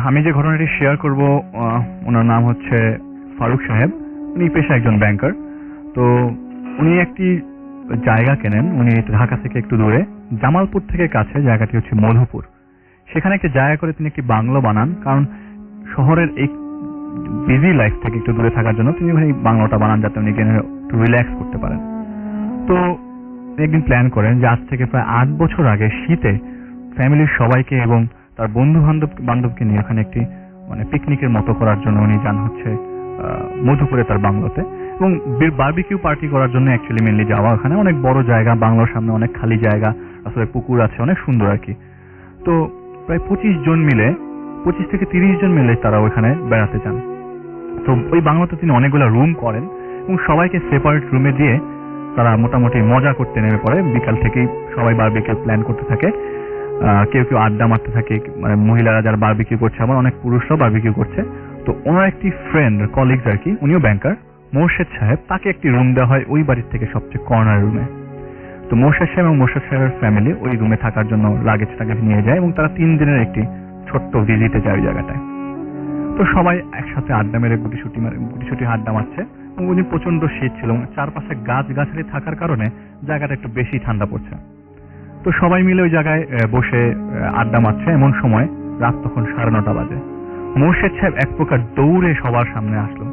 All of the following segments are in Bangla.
আমি যে ঘটনাটি শেয়ার করব, ওনার নাম হচ্ছে ফারুক সাহেব। উনি পেশায় একজন ব্যাংকার। তো উনি একটি জায়গা কেনেন। উনি ঢাকা থেকে একটু দূরে, জামালপুর থেকে কাছে, জায়গাটি হচ্ছে মধুপুর। সেখানে একটি জায়গা করে তিনি একটি বাংলো বানান, কারণ শহরের এই বিজি লাইফ থেকে একটু দূরে থাকার জন্য তিনি ওখানে বাংলোটা বানান, যাতে উনি এখানে একটু রিল্যাক্স করতে পারেন। তো একদিন প্ল্যান করেন যে আজ থেকে প্রায় 8 বছর আগে শীতে ফ্যামিলির সবাইকে এবং তার বন্ধু বান্ধবকে নিয়ে ওখানে একটি পিকনিকের মতো করার জন্য উনি যান হচ্ছে মধুপুরে তার বাংলোতে, এবং বারবিকিউ পার্টি করার জন্য অ্যাকচুয়ালি মেনলি যাওয়া। ওখানে অনেক বড় জায়গা, বাংলোর সামনে অনেক খালি জায়গা, আসলে পুকুর আছে, অনেক সুন্দর আর কি। তো প্রায় 25 থেকে 30 জন মিলে তারা ওইখানে বেড়াতে যান। তো ওই বাংলোতে তিনি অনেকগুলো রুম করেন এবং সবাইকে সেপারেট রুমে দিয়ে তারা মোটামুটি মজা করতে নেমে পড়ে। বিকাল থেকেই সবাই বারবিকিউ প্ল্যান করতে থাকে, কেউ কেউ আড্ডা মারতে থাকে, মহিলারা যারা বারবিকিউ করছে, আবার অনেক পুরুষরাও বারবিকিউ করছে। তো ওনার একটি ফ্রেন্ড, কলিগস আর কি, উনিও ব্যাংকার, মোর্শেদ সাহেব, তাকে একটি রুম দেওয়া হয় ওই বাড়ির থেকে সবচেয়ে কর্নার রুমে। তো মোর্শেদ সাহেব এবং মোর্শেদ সাহেবের ফ্যামিলি ওই রুমে থাকার জন্য লাগেজ নিয়ে যায় এবং তারা 3 দিনের একটি ছোট্ট ভিজিটে যায় ওই জায়গাটায়। তো সবাই একসাথে আড্ডা মেরে গুটিসুটি আড্ডা মারছে এবং ওই দিন প্রচন্ড শীত ছিল এবং চারপাশে গাছগাছালি থাকার কারণে জায়গাটা একটু বেশি ঠান্ডা পড়ছে। তো সবাই মিলে ওই জায়গায় বসে আড্ডা মারছে। এমন সময় রাত তখন 9:30 বাজে। মোর্শেদ সাহেব এক প্রকার দৌড়ে সবার সামনে আসলো,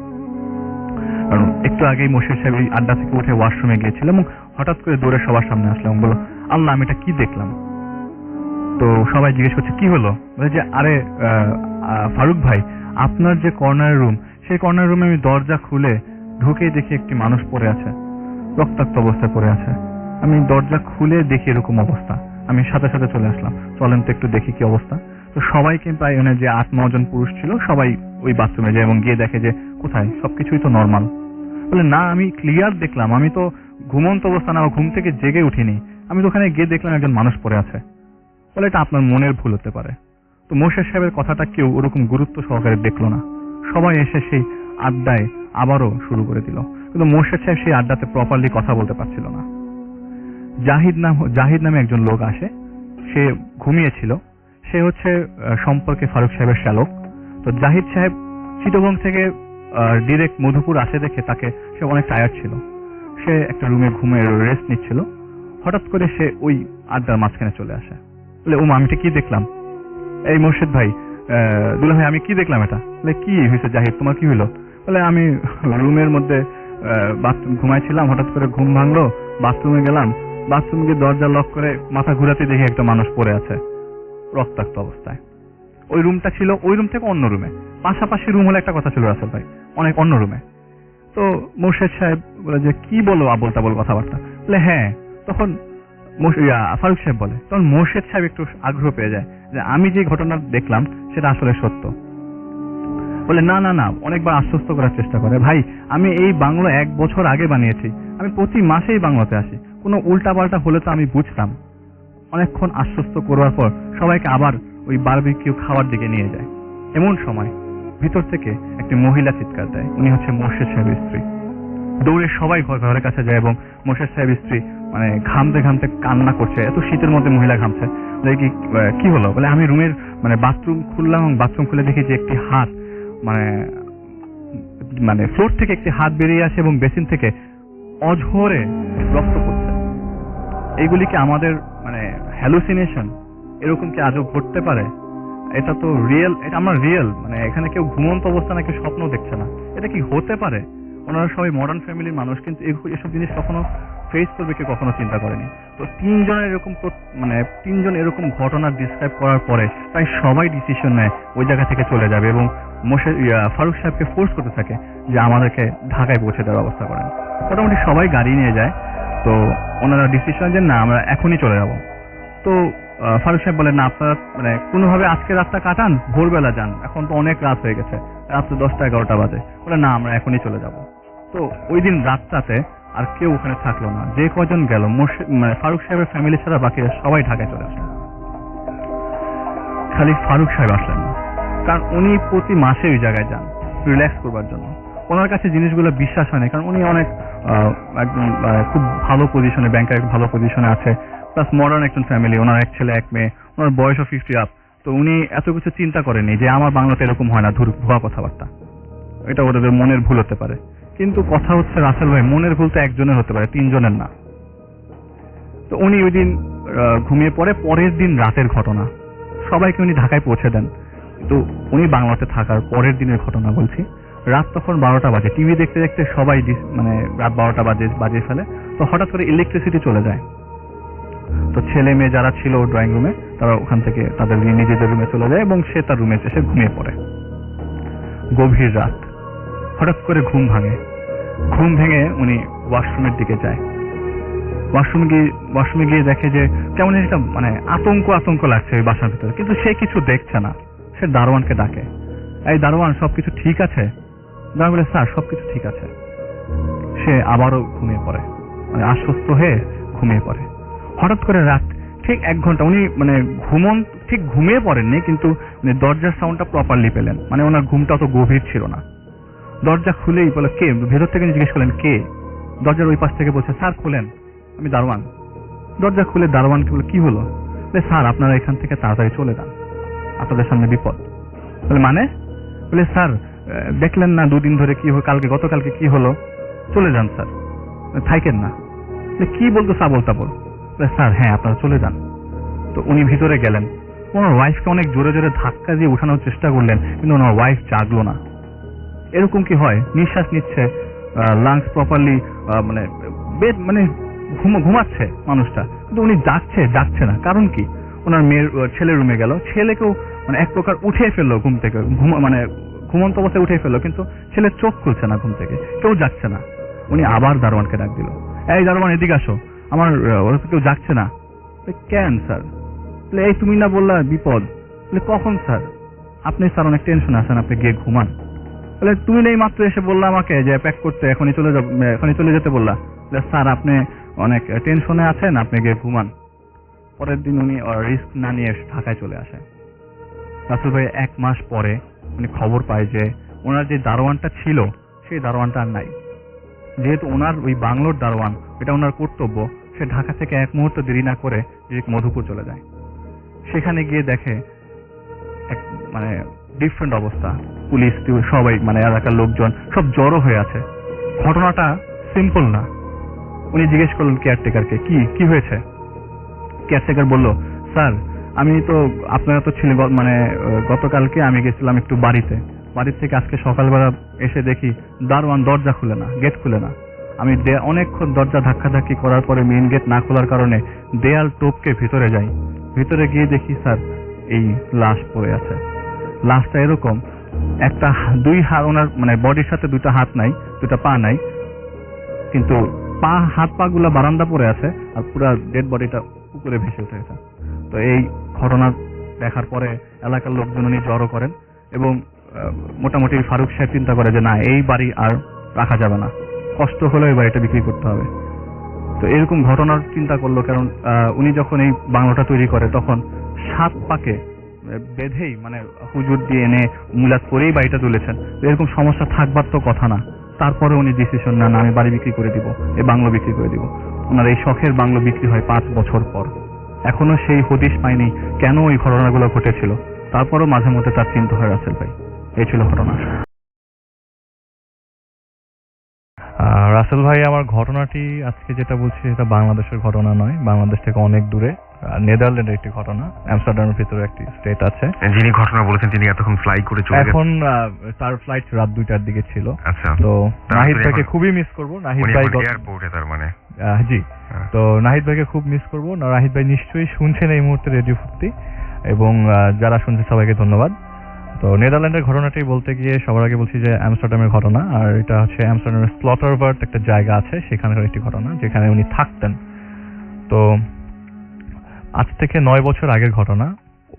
কারণ একটু আগেই মোর্শেদ সাহেব এই আড্ডা থেকে উঠে ওয়াশরুমে গিয়েছিল এবং হঠাৎ করে দৌড়ে সবার সামনে আসলো এবং বলল, আল্লাহ, আমি এটা কি দেখলাম। তো সবাই জিজ্ঞেস করছে কি হলো, বলে যে আরে ফারুক ভাই, আপনার যে কর্নার রুম, সেই কর্নার রুমে আমি দরজা খুলে ঢুকে দেখি একটি মানুষ পড়ে আছে, রক্তাক্ত অবস্থায় পড়ে আছে। আমি দরজা খুলে দেখি এরকম অবস্থা, আমি সাথে সাথে চলে আসলাম, চলেন তো একটু দেখি কি অবস্থা। তো সবাইকে প্রায় যে 8-9 জন পুরুষ ছিল, সবাই ওই বাথরুমে যায় এবং গিয়ে দেখে যে কোথায়, সবকিছুই তো নর্মাল। বলে না, আমি ক্লিয়ার দেখলাম, আমি তো ঘুমন্ত অবস্থা না, ঘুম থেকে জেগে উঠিনি, আমি তো ওখানে গিয়ে দেখলাম একজন মানুষ পড়ে আছে। বলে এটা আপনার মনের ভুল হতে পারে। তো মোর্শেদ সাহেবের কথাটা কেউ ওরকম গুরুত্ব সহকারে দেখলো না। সবাই এসে সেই আড্ডায় আবারও শুরু করে দিল, কিন্তু মোর্শেদ সাহেব সেই আড্ডাতে প্রপারলি কথা বলতে পারছিল না। জাহিদ নামে একজন লোক আসে, সে ঘুমিয়েছিল। সে হচ্ছে সম্পর্কে ফারুক সাহেবের শ্যালক। তো জাহিদ সাহেব চিটাগং থেকে ডিরেক্ট মধুপুর আসে দেখে তাকে, সে অনেক টায়ার্ড ছিল, সে একটা রুমে ঘুমিয়ে রেস্ট নিচ্ছিল। হঠাৎ করে সে ওই আড্ডার মাঝখানে চলে আসে। বলে ও আমি কি দেখলাম, এই মোর্শেদ ভাই, দুলা ভাই, আমি কি দেখলাম এটা। বলে কি হয়েছে জাহিদ, তোমার কি হলো। বলে আমি রুমের মধ্যে বাথরুম ঘুমাইছিলাম, হঠাৎ করে ঘুম ভাঙলো, বাথরুমে গেলাম, বাথরুমে গিয়ে দরজা লক করে মাথা ঘুরাতে দেখি একটা মানুষ পড়ে আছে রক্তাক্ত অবস্থায়। ওই রুমটা ছিল ওই রুম থেকে অন্য রুমে, পাশাপাশি রুম হলে একটা কথা ছিল রাসেল ভাই, অনেক অন্য রুমে। তো মোর্শেদ সাহেব বলে যে কি বলো আবোল তাবোল কথাবার্তা। বলে হ্যাঁ। তখন ফারুক সাহেব বলে, তখন মোর্শেদ সাহেব একটু আগ্রহ পেয়ে যায় যে আমি যে ঘটনা দেখলাম সেটা আসলে সত্য। বলে না না না, অনেকবার আশ্বস্ত করার চেষ্টা করে, ভাই আমি এই বাংলো 1 বছর আগে বানিয়েছি, আমি প্রতি মাসেই বাংলোতে আসি, কোনো উল্টা পাল্টা হলে তো আমি বুঝতাম। অনেকক্ষণ আশ্বস্ত করবার পর সবাইকে আবার ওই বারবিকিউ খাওয়ার দিকে নিয়ে যায়। এমন সময় ভিতর থেকে একটি মহিলা চিৎকার দেয়, উনি হচ্ছে মোর্শেদ সাহেবের স্ত্রী। দৌড়ে সবাই ঘরের কাছে যায় এবং মোর্শেদ সাহেবের স্ত্রী ঘামতে ঘামতে কান্না করছে, এত শীতের মধ্যে মহিলা ঘামছে। কি হলো, বলে আমি রুমের বাথরুম খুললাম এবং বাথরুম খুলে দেখি যে একটি হাত ফ্লোর থেকে একটি হাত বেরিয়ে আসে এবং বেসিন থেকে অঝরে রক্ত পড়ছে। এইগুলি কি আমাদের হ্যালুসিনেশন, এরকম কি আজও ঘটতে পারে? এটা তো রিয়েল, এটা আমার রিয়েল, এখানে কেউ ঘুমন্ত অবস্থা না, কেউ স্বপ্ন দেখছে না, এটা কি হতে পারে? ওনারা সবাই মডার্ন ফ্যামিলির মানুষ, কিন্তু এসব জিনিস কখনো ফেস করবে কেউ কখনো চিন্তা করেনি। তো 3 জন এরকম ঘটনা ডিসক্রাইব করার পরে তাই সবাই ডিসিশন নেয় ওই জায়গা থেকে চলে যাবে এবং ফারুক সাহেবকে ফোর্স করতে থাকে যে আমাদেরকে ঢাকায় পৌঁছে দেওয়ার ব্যবস্থা করেন। মোটামুটি সবাই গাড়ি নিয়ে যায়। তো ওনারা ডিসিশন যে না, আমরা এখনই চলে যাব। তো ফারুক সাহেব বলেন না, আপনারা কোনোভাবে আজকে রাতটা কাটান, ভোরবেলা যান, এখন তো অনেক রাত হয়ে গেছে, রাত্রে 10টা-11টা বাজে। বলে না, আমরা এখনই চলে যাব। তো ওই দিন রাতটাতে আর কেউ ওখানে থাকলো না। যে কজন গেল, ফারুক সাহেবের ফ্যামিলি ছাড়া বাকিরা সবাই ঢাকায় চলে আসলেন। খালি ফারুক সাহেব আসলেন না, কারণ উনি প্রতি মাসে ওই জায়গায় যান রিল্যাক্স করবার জন্য। ওনার কাছে জিনিসগুলো বিশ্বাস হয় না, কারণ উনি অনেক একদম খুব ভালো পজিশনে, ব্যাংকের ভালো পজিশনে আছে, প্লাস মডার্ন একজন ফ্যামিলি, ওনার 1 ছেলে 1 মেয়ে, ওনার বয়সও 50 আপ। তো উনি এত কিছু চিন্তা করেনি যে আমার বাংলাতে এরকম হয় না, ভুয়া কথাবার্তা, এটা ওদের মনের ভুল হতে পারে। কিন্তু কথা হচ্ছে রাসেল ভাই, মনের ভুল তো একজনের হতে পারে, 3 জনের না। তো উনি ওই দিন ঘুমিয়ে পড়ে। পরের দিন রাতের ঘটনা, সবাইকে উনি ঢাকায় পৌঁছে দেন। তো উনি বাংলাতে থাকার পরের দিনের ঘটনা বলছি। রাত তখন 12টা বাজে, টিভি দেখতে দেখতে সবাই মানে রাত 12টা বাজিয়ে ফেলে। তো হঠাৎ করে ইলেকট্রিসিটি চলে যায়। তো ছেলে মেয়ে যারা ছিল ড্রয়িং রুমে, তারা ওখান থেকে তাদের নিজেদের রুমে চলে যায় এবং সে তার রুমে এসে ঘুমিয়ে পড়ে। গভীর রাত, হঠাৎ করে ঘুম ভেঙে উনি ওয়াশরুমের দিকে যায়। ওয়াশরুমে গিয়ে দেখে যে কেমন একটা মানে আতঙ্ক লাগছে ওই বাসার ভিতরে, কিন্তু সে কিছু দেখছে না। সে দারোয়ানকে ডাকে, এই দারোয়ান, সবকিছু ঠিক আছে? দারোয়ান বলে, স্যার সবকিছু ঠিক আছে। সে আবারও ঘুমিয়ে পড়ে, মানে আশ্বস্ত হয়ে ঘুমিয়ে পড়ে। হঠাৎ করে রাত ঠিক 1 ঘন্টা উনি মানে ঠিক ঘুমিয়ে পড়েননি, কিন্তু দরজার সাউন্ডটা প্রপারলি পেলেন, মানে ওনার ঘুমটা অত গভীর ছিল না। দরজা খুলেই বলে, কে? ভেতর থেকে জিজ্ঞেস করলেন, কে? দরজার ওই পাশ থেকে বলছে, স্যার খোলেন, আমি দারোয়ান। দরজা খুলে দারোয়ানকে বলে, কি হলো? বলে, স্যার আপনারা এখান থেকে তাড়াতাড়ি চলে যান, আপনাদের সামনে বিপদ। বলে, মানে? বলে, স্যার দেখলেন না 2 দিন ধরে কি গতকালকে কি হলো? চলে যান স্যার, থাকেন না। কি বলতো সাবল? স্যার হ্যাঁ, আপনারা চলে যান। তো উনি ভিতরে গেলেন। ওনার ওয়াইফকে অনেক জোরে জোরে ধাক্কা দিয়ে উঠানোর চেষ্টা করলেন, কিন্তু ওনার ওয়াইফ জাগলো না। এরকম কি হয়? নিঃশ্বাস নিচ্ছে, লাংস প্রপারলি মানে ঘুমাচ্ছে মানুষটা, কিন্তু উনি যাচ্ছে না। কারণ কি? ওনার ছেলের রুমে গেল, ছেলেকেও মানে এক প্রকার উঠে ফেললো ঘুম থেকে, ঘুমন্ত অবস্থায় উঠে ফেললো, কিন্তু ছেলের চোখ খুলছে না ঘুম থেকে, কেউ যাচ্ছে না। উনি আবার দারোয়ানকে ডাক দিল, এই দারোয়ান এদিকে আসো, আমার ওরা তো কেউ যাচ্ছে না। কেন স্যার? এই তুমি না বললা বিপদ? কখন স্যার? আপনি স্যার অনেক টেনশন আছেন, আপনি গিয়ে ঘুমান। বলে, তুমি নেই মাত্র এসে বললা আমাকে যে প্যাক করতে, এখনই চলে যেতে বললা। স্যার আপনি অনেক টেনশনে আছেন, আপনি গিয়ে ঘুমান। পরের দিন উনি রিস্ক না নিয়ে ঢাকায় চলে আসে। রাসেল ভাই 1 মাস পরে উনি খবর পায় যে ওনার যে দারোয়ানটা ছিল সেই দারোয়ানটা আর নাই। যেহেতু ওনার ওই বাংলোর দারোয়ান, এটা ওনার কর্তব্য, সে ঢাকা থেকে 1 মুহূর্ত দেরি না করে ডিরেক্ট মধুপুর চলে যায়। সেখানে গিয়ে দেখে এক মানে ডিফারেন্ট অবস্থা, পুলিশ সবাই মানে এলাকার লোকজন সব জড়ো হয়ে আছে। ঘটনাটা সিম্পল না। উনি জিজ্ঞেস করলেন কেয়ারটেকারকে, কি হয়েছে? কেয়ারটেকার বলল, স্যার আমি তো আপনারা তো ছিলেন, মানে গতকালকে আমি গেছিলাম একটু বাড়ির থেকে আজকে সকালবেলা এসে দেখি দারোয়ান দরজা খুলে না, গেট খুলে না। আমি অনেকক্ষণ দরজা ধাক্কাধাক্কি করার পরে মেইন গেট না খোলার কারণে দেয়াল টপকে ভিতরে যাই। ভিতরে গিয়ে দেখি স্যার এই লাশ পড়ে আছে। লাশটা এরকম, একটা 2 হাত, ওনার মানে বডির সাথে 2টা হাত নাই, 2টা পা নাই, কিন্তু হাত পা গুলা বারান্দা পড়ে আছে, আর পুরো ডেড বডিটা উপরে ভেসে উঠেছে। তো এই ঘটনা দেখার পরে এলাকার লোকজন উনি জড়ো করেন এবং মোটামুটি ফারুক সাহেব চিন্তা করে যে না, এই বাড়ি আর রাখা যাবে না, কষ্ট হলে এই বাড়িটা বিক্রি করতে হবে। তো এরকম ঘটনার চিন্তা করলো, কারণ উনি যখন এই বাংলোটা তৈরি করে তখন 7 পাকে বেঁধেই মানে হুজুর দিয়ে এনে মুলাদ করেই বাড়িটা তুলেছেন। এরকম সমস্যা থাকবার তো কথা না। তারপরে উনি ডিসিশন নেন, আমি বাড়ি বিক্রি করে দিব, এই বাংলো বিক্রি করে দিব। ওনার এই শখের বাংলো বিক্রি হয় 5 বছর পর। এখনো সেই হদিশ পাইনি কেন ওই ঘটনাগুলো ঘটেছিল। তারপরও মাঝে মধ্যে তার চিন্তা হয় রাসেল ভাই। এই ছিল ঘটনা। রাসেল ভাই, আমার ঘটনাটি আজকে যেটা বলছি সেটা বাংলাদেশের ঘটনা নয়, বাংলাদেশ থেকে অনেক দূরে নেদারল্যান্ডের একটি ঘটনা। আমস্টারডামের ভিতরে একটি স্টেট আছে। যিনি ঘটনা বলেছেন তিনি এতক্ষণ ফ্লাই করে চলে গেছেন। এখন তার ফ্লাইট রাত 2টার দিকে ছিল। আচ্ছা, তো নাহিদ ভাইকে খুবই মিস করব। নাহিদ ভাই এয়ারপোর্টে, তার মানে জি। তো নাহিদ ভাইকে খুব মিস করব। নাহিদ ভাই নিশ্চয়ই শুনছেন এই মুহূর্তে রেডিও ফুর্তি, এবং যারা শুনছে সবাইকে ধন্যবাদ। তো নেদারল্যান্ডের ঘটনাটি বলতে গিয়ে সবার আগে বলছি যে আমস্টারডামের ঘটনা, আর এটা হচ্ছে আমস্টারডামের স্লটারবার্ট একটা জায়গা আছে, সেখানকার একটি ঘটনা যেখানে উনি থাকতেন। তো আজ থেকে 9 বছর আগের ঘটনা।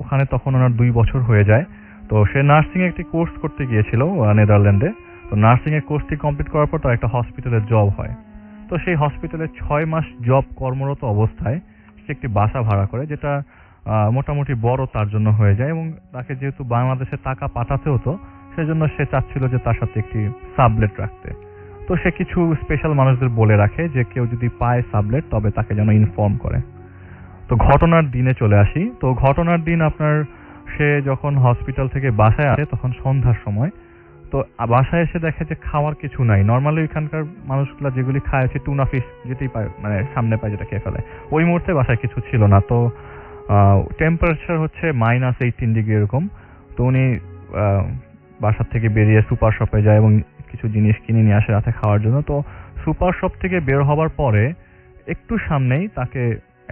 ওখানে তখন ওনার 2 বছর হয়ে যায়। তো সে নার্সিং একটি কোর্স করতে গিয়েছিল নেদারল্যান্ডে। তো নার্সিং এর কোর্সটি কমপ্লিট করার পর তার একটা হসপিটালে জব হয়। তো সেই হসপিটালে 6 মাস জব কর্মরত অবস্থায় সে একটি বাসা ভাড়া করে, যেটা মোটামুটি বড় তার জন্য হয়ে যায়, এবং তাকে যেহেতু বাংলাদেশে টাকা পাঠাতে হতো সেজন্য সে চাচ্ছিল যে তার সাথে একটি সাবলেট রাখতে। তো সে কিছু স্পেশাল মানুষদের বলে রাখে যে কেউ যদি পায় সাবলেট তবে তাকে যেন ইনফর্ম করে। তো ঘটনার দিনে চলে আসি। তো ঘটনার দিন আপনার সে যখন হসপিটাল থেকে বাসায় আসে তখন সন্ধ্যার সময়। তো বাসায় এসে দেখে যে খাওয়ার কিছু নাই। নর্মালি ওইখানকার মানুষগুলা যেগুলি খায় হচ্ছে টুনা ফিশ, যেটাই পায় মানে সামনে পায় যেটা খেয়ে ফেলে। ওই মুহূর্তে বাসায় কিছু ছিল না। তো টেম্পারেচার হচ্ছে -18 ডিগ্রি এরকম। তো উনি বাসা থেকে বেরিয়ে সুপার শপে যায় এবং কিছু জিনিস কিনে নিয়ে আসে রাতে খাওয়ার জন্য। তো সুপার শপ থেকে বের হবার পরে একটু সামনেই তাকে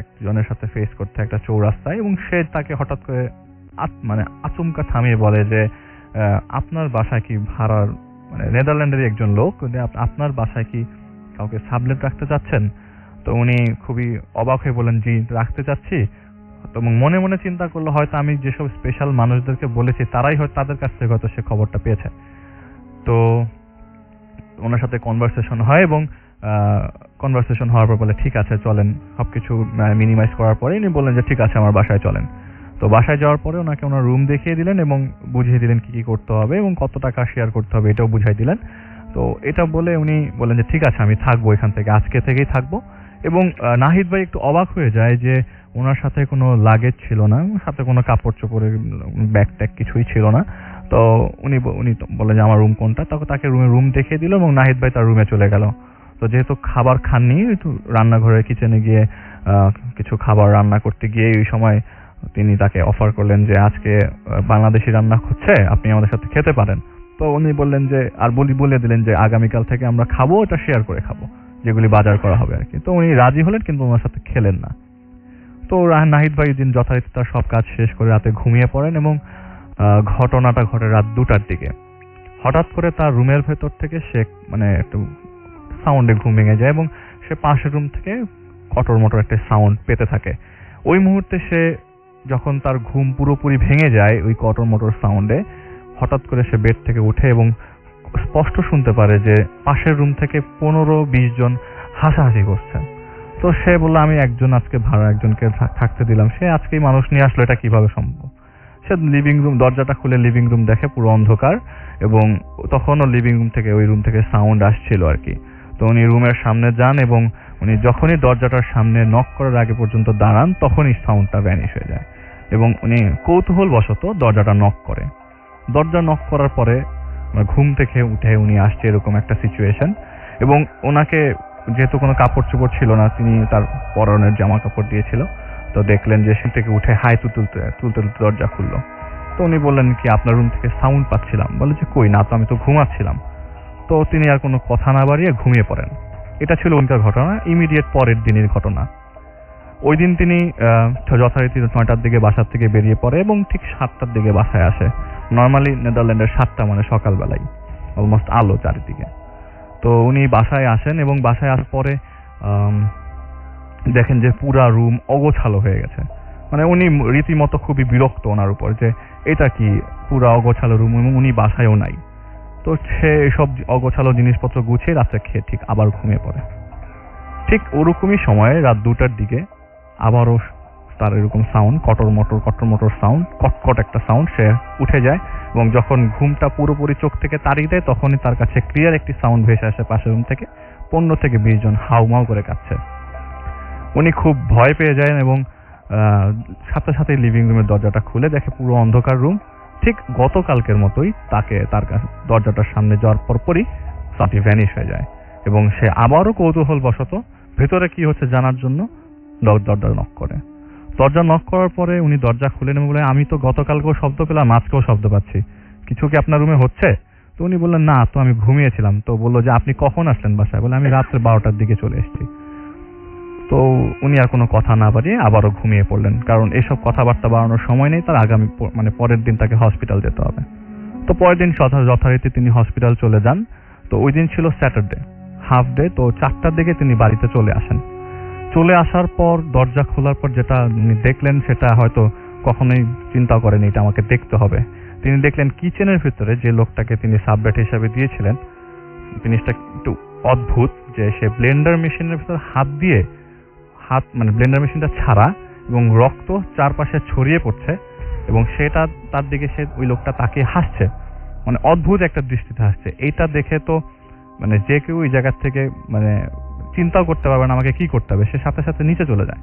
একজনের সাথে ফেস করতে একটা চৌরাস্তায়, এবং সে তাকে হঠাৎ করে মানে আচমকা থামিয়ে বলে যে আপনার বাসায় কি ভাড়ার, মানে নেদারল্যান্ডেরই একজন লোক, আপনার বাসায় কি কাউকে সাবলেট রাখতে চাচ্ছেন? তো উনি খুবই অবাক হয়ে বলেন জি রাখতে চাচ্ছি। তো মনে মনে চিন্তা করলো হয়তো আমি যেসব স্পেশাল মানুষদেরকে বলেছি তারাই হয়তো তাদের কাছ থেকে হয়তো সে খবরটা পেয়েছে। তো ওনার সাথে কনভারসেশন হয় এবং কনভারসেশন হওয়ার পর বলে ঠিক আছে চলেন, সবকিছু মিনিমাইজ করার পরে উনি বললেন যে ঠিক আছে আমার বাসায় চলেন। তো বাসায় যাওয়ার পরে ওনাকে ওনার রুম দেখিয়ে দিলেন এবং বুঝিয়ে দিলেন কি কি করতে হবে এবং কত টাকা শেয়ার করতে হবে এটাও বুঝাই দিলেন। তো এটা বলে উনি বলেন যে ঠিক আছে আমি থাকবো এখান থেকে, আজকে থেকেই থাকবো। এবং নাহিদ ভাই একটু অবাক হয়ে যায় যে ওনার সাথে কোনো লাগেজ ছিল না, সাথে কোনো কাপড় চোপড়ের ব্যাগ ট্যাগ কিছুই ছিল না। তো উনি বলে যে আমার রুম কোনটা, তখন তাকে রুম দেখিয়ে দিল এবং নাহিদ ভাই তার রুমে চলে গেল। তো যেহেতু খাবার খাননি, একটু রান্নাঘরের কিচেনে গিয়ে কিছু খাবার রান্না করতে গিয়ে ওই সময় তিনি তাকে অফার করলেন যে আজকে বাংলাদেশি রান্না হচ্ছে, আপনি আমাদের সাথে খেতে পারেন। তো উনি বললেন যে আর বলে দিলেন যে আগামীকাল থেকে আমরা খাবো, এটা শেয়ার করে খাবো, যেগুলি বাজার করা হবে আর কি। তো উনি রাজি হলেন কিন্তু ওনার সাথে খেলেন না। তো নাহিদ ভাই দিন যথারীতি তার সব কাজ শেষ করে রাতে ঘুমিয়ে পড়েন এবং ঘটনাটা ঘটে রাত 2টার দিকে। হঠাৎ করে তার রুমের ভেতর থেকে সে মানে একটু সাউন্ডে ঘুম ভেঙে যায় এবং সে পাশের রুম থেকে কটর মটর একটা সাউন্ড পেতে থাকে। ওই মুহূর্তে সে যখন তার ঘুম পুরোপুরি ভেঙে যায় ওই কটর মটর সাউন্ডে, হঠাৎ করে সে বেড থেকে উঠে এবং স্পষ্ট শুনতে পারে যে পাশের রুম থেকে 15-20 জন হাসাহাসি করছে। তো সে বলল আমি আজকে ভাড়া একজনকে থাকতে দিলাম, সে আজকেই মানুষ নিয়ে আসলো, এটা কিভাবে সম্ভব? সে লিভিং রুম দরজাটা খুলে লিভিং রুম দেখে পুরো অন্ধকার এবং তখনও লিভিং রুম থেকে ওই রুম থেকে সাউন্ড আসছিল আর কি। তো উনি রুমের সামনে যান এবং উনি যখনই দরজাটার সামনে নক করার আগে পর্যন্ত দাঁড়ান তখনই সাউন্ডটা ভ্যানিশ হয়ে যায় এবং উনি কৌতূহলবশত দরজাটা নক করে। দরজা নক করার পরে ঘুম থেকে উঠে উনি আসছে এরকম একটা সিচুয়েশন, এবং ওনাকে যেহেতু কোনো কাপড় চোপড় ছিল না, তিনি তার পরনের জামা কাপড় দিয়েছিল। তো দেখলেন যে সে থেকে উঠে হাই তুলতে দরজা খুললো। তো উনি বললেন কি আপনার রুম থেকে সাউন্ড পাচ্ছিলাম। বলে যে কই না তো, আমি তো ঘুমাচ্ছিলাম। তো তিনি আর কোনো কথা না বাড়িয়ে ঘুমিয়ে পড়েন। এটা ছিল ওইটার ঘটনা, ইমিডিয়েট পরের দিনের ঘটনা। ওই দিন তিনি যথারীতি 9টার দিকে বাসার থেকে বেরিয়ে পড়ে এবং ঠিক 7টার দিকে বাসায় আসে। নর্মালি নেদারল্যান্ডের 7টা মানে সকালবেলায়, অলমোস্ট আলো চারিদিকে। তো উনি বাসায় আসেন এবং বাসায় আসার পরে দেখেন যে পুরা রুম অগোছালো হয়ে গেছে। মানে উনি রীতিমতো খুবই বিরক্ত ওনার উপর যে এটা কি পুরা অগোছালো রুম, এবং উনি বাসায়ও নাই। তো সে এসব অগোছালো জিনিসপত্র গুছিয়ে রাতে খেয়ে ঠিক আবার ঘুমিয়ে পড়ে। ঠিক ওরকমই সময়ে রাত 2টার দিকে আবারও তার এরকম সাউন্ড, কটর মোটর সাউন্ড, কটকট একটা সাউন্ড। সে উঠে যায় এবং যখন ঘুমটা পুরোপুরি চোখ থেকে তাড়িয়ে দেয় তখনই তার কাছে ক্লিয়ার একটি সাউন্ড ভেসে আসে পাশের রুম থেকে, 15-20 জন হাউমাউ করে কাঁদছে। উনি খুব ভয় পেয়ে যায় এবং সাথে সাথে লিভিং রুমের দরজাটা খুলে দেখে পুরো অন্ধকার রুম। ঠিক গতকালকের মতোই তার কাছে দরজাটার সামনে যাওয়ার পরপরই সাথে ভ্যানিশ হয়ে যায় এবং সে আবারও কৌতূহলবশত ভেতরে কি হচ্ছে জানার জন্য দরজা নক করে। দরজা নক করার পরে উনি দরজা খুলে নেবে বলে আমি তো গতকালকেও শব্দ পেলাম, আজকেও শব্দ পাচ্ছি, কিছু কি আপনার রুমে হচ্ছে? তো উনি বললেন না তো আমি ঘুমিয়েছিলাম। তো বললো যে আপনি কখন আসলেন বাসায়? বলে আমি রাত্রে 12টার দিকে চলে এসেছি। তো উনি আর কোনো কথা না বাড়িয়ে আবারও ঘুমিয়ে পড়লেন, কারণ এইসব কথাবার্তা বাড়ানোর সময় নেই তার। পরের দিন তাকে হসপিটাল যেতে হবে। তো পরের দিন যথারীতি তিনি হসপিটাল চলে যান। তো ওই দিন ছিল স্যাটারডে, হাফ ডে। তো 4টার দিকে তিনি বাড়িতে চলে আসেন। চলে আসার পর দরজা খোলার পর যেটা উনি দেখলেন সেটা হয়তো কখনোই চিন্তা করেনি এটা আমাকে দেখতে হবে। তিনি দেখলেন কিচেনের ভিতরে যে লোকটাকে তিনি সাবলেট হিসাবে দিয়েছিলেন, জিনিসটা একটু অদ্ভুত যে সে ব্লেন্ডার মেশিনের ভিতরে ব্লেন্ডার মেশিনটা ছাড়া এবং রক্ত চারপাশে ছড়িয়ে পড়ছে এবং সেটা তার দিকে ওই লোকটা তাকে হাসছে, মানে অদ্ভুত একটা দৃষ্টিতে হাসছে। এইটা দেখে তো মানে যে কেউ ওই জায়গার থেকে মানে চিন্তাও করতে পারবে না আমাকে কি করতে হবে, সে সাথে সাথে নিচে চলে যায়।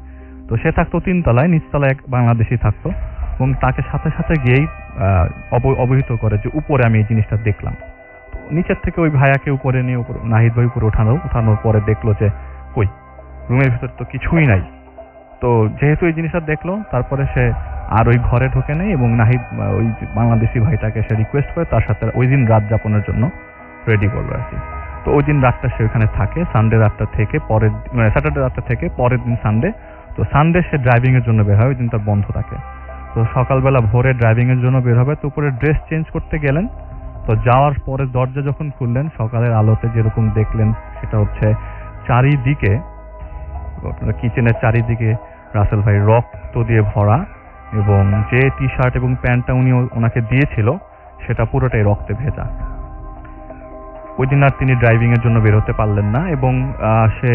তো সে থাকতো 3 তলায়, নিচতলায় এক বাংলাদেশি থাকতো। এবং তাকে সাথে সাথে গিয়েই অবহিত করে যে উপরে আমি এই জিনিসটা দেখলাম। নিচের থেকে ওই ভাইয়াকে উপরে নিয়ে নাহিদ ভাই উপরে ওঠানোর পরে দেখলো যে কই রুমের ভিতর তো কিছুই নাই। তো যেহেতু এই জিনিসটা দেখলো, তারপরে সে আর ওই ঘরে ঢোকে নেই এবং নাহিদ ওই বাংলাদেশি ভাইটাকে সে রিকোয়েস্ট করে তার সাথে ওই দিন রাত যাপনের জন্য রেডি করলো আর কি। তো ওই দিন রাতটা সে ওখানে থাকে, সানডে রাতটা থেকে স্যাটারডে রাতটা থেকে পরের দিন সানডে। তো সানডে সে ড্রাইভিং এর জন্য বের হয়, ওই দিন তার বন্ধ থাকে। তো সকালবেলা ভোরে ড্রাইভিং এর জন্য বের হবে, তো উপরে ড্রেস চেঞ্জ করতে গেলেন। তো যাওয়ার পরে দরজা যখন খুললেন, সকালের আলোতে যেরকম দেখলেন সেটা হচ্ছে চারিদিকে, কিচেনের চারিদিকে রাসেল ভাই রক্ত দিয়ে ভরা, এবং যে টি শার্ট এবং প্যান্টটা উনি ওনাকে দিয়েছিল সেটা পুরোটাই রক্তে ভেজা। ওই দিন আর তিনি ড্রাইভিং এর জন্য বের হতে পারলেন না, এবং সে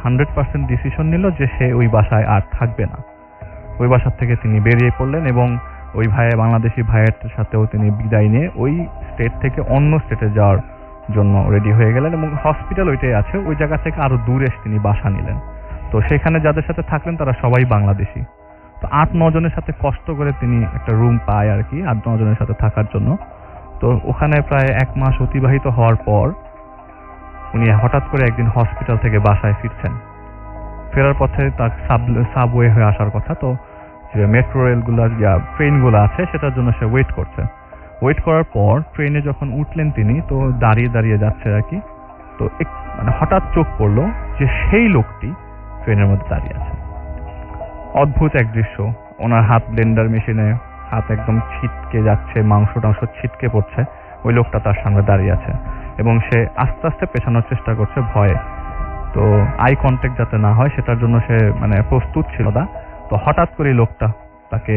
100% ডিসিশন নিল যে সে ওই বাসায় আর থাকবে না। ওই বাসার থেকে তিনি বেরিয়ে পড়লেন এবং ওই বাংলাদেশি ভাইয়ের সাথেও তিনি বিদায় নিয়ে ওই স্টেট থেকে অন্য স্টেটে যাওয়ার জন্য রেডি হয়ে গেলেন, এবং হসপিটাল ওইটাই আছে, ওই জায়গা থেকে আরো দূরে তিনি বাসা নিলেন। তো সেখানে যাদের সাথে থাকলেন তারা সবাই বাংলাদেশি। তো 8-9 জনের সাথে কষ্ট করে তিনি একটা রুম পায় আর কি, 8-9 জনের সাথে থাকার জন্য। তো ওখানে প্রায় 1 মাস অতিবাহিত হওয়ার পর উনি হঠাৎ করে একদিন হসপিটাল থেকে বাসায় ফিরছেন। ফেরার পথে তার সাবওয়ে হয়ে আসার কথা। তো যে মেট্রো রেলগুলো ট্রেনগুলো আছে সেটার জন্য সে ওয়েট করছে। ওয়েট করার পর ট্রেনে যখন উঠলেন তিনি, তো দাঁড়িয়ে দাঁড়িয়ে যাচ্ছে আর কি। তো মানে হঠাৎ চোখ পড়লো যে সেই লোকটি ট্রেনের মধ্যে দাঁড়িয়ে আছে। অদ্ভুত এক দৃশ্য, ওনার হাত ব্লেন্ডার মেশিনে, হাত একদম ছিটকে যাচ্ছে, মাংস টাংস ছিটকে পড়ছে। ওই লোকটা তার সামনে দাঁড়িয়ে আছে এবং সে আস্তে আস্তে পেছানোর চেষ্টা করছে ভয়ে। তো আই কন্ট্যাক্ট যাতে না হয় সেটার জন্য সে মানে প্রস্তুত ছিল না। তো হঠাৎ করে লোকটা তাকে,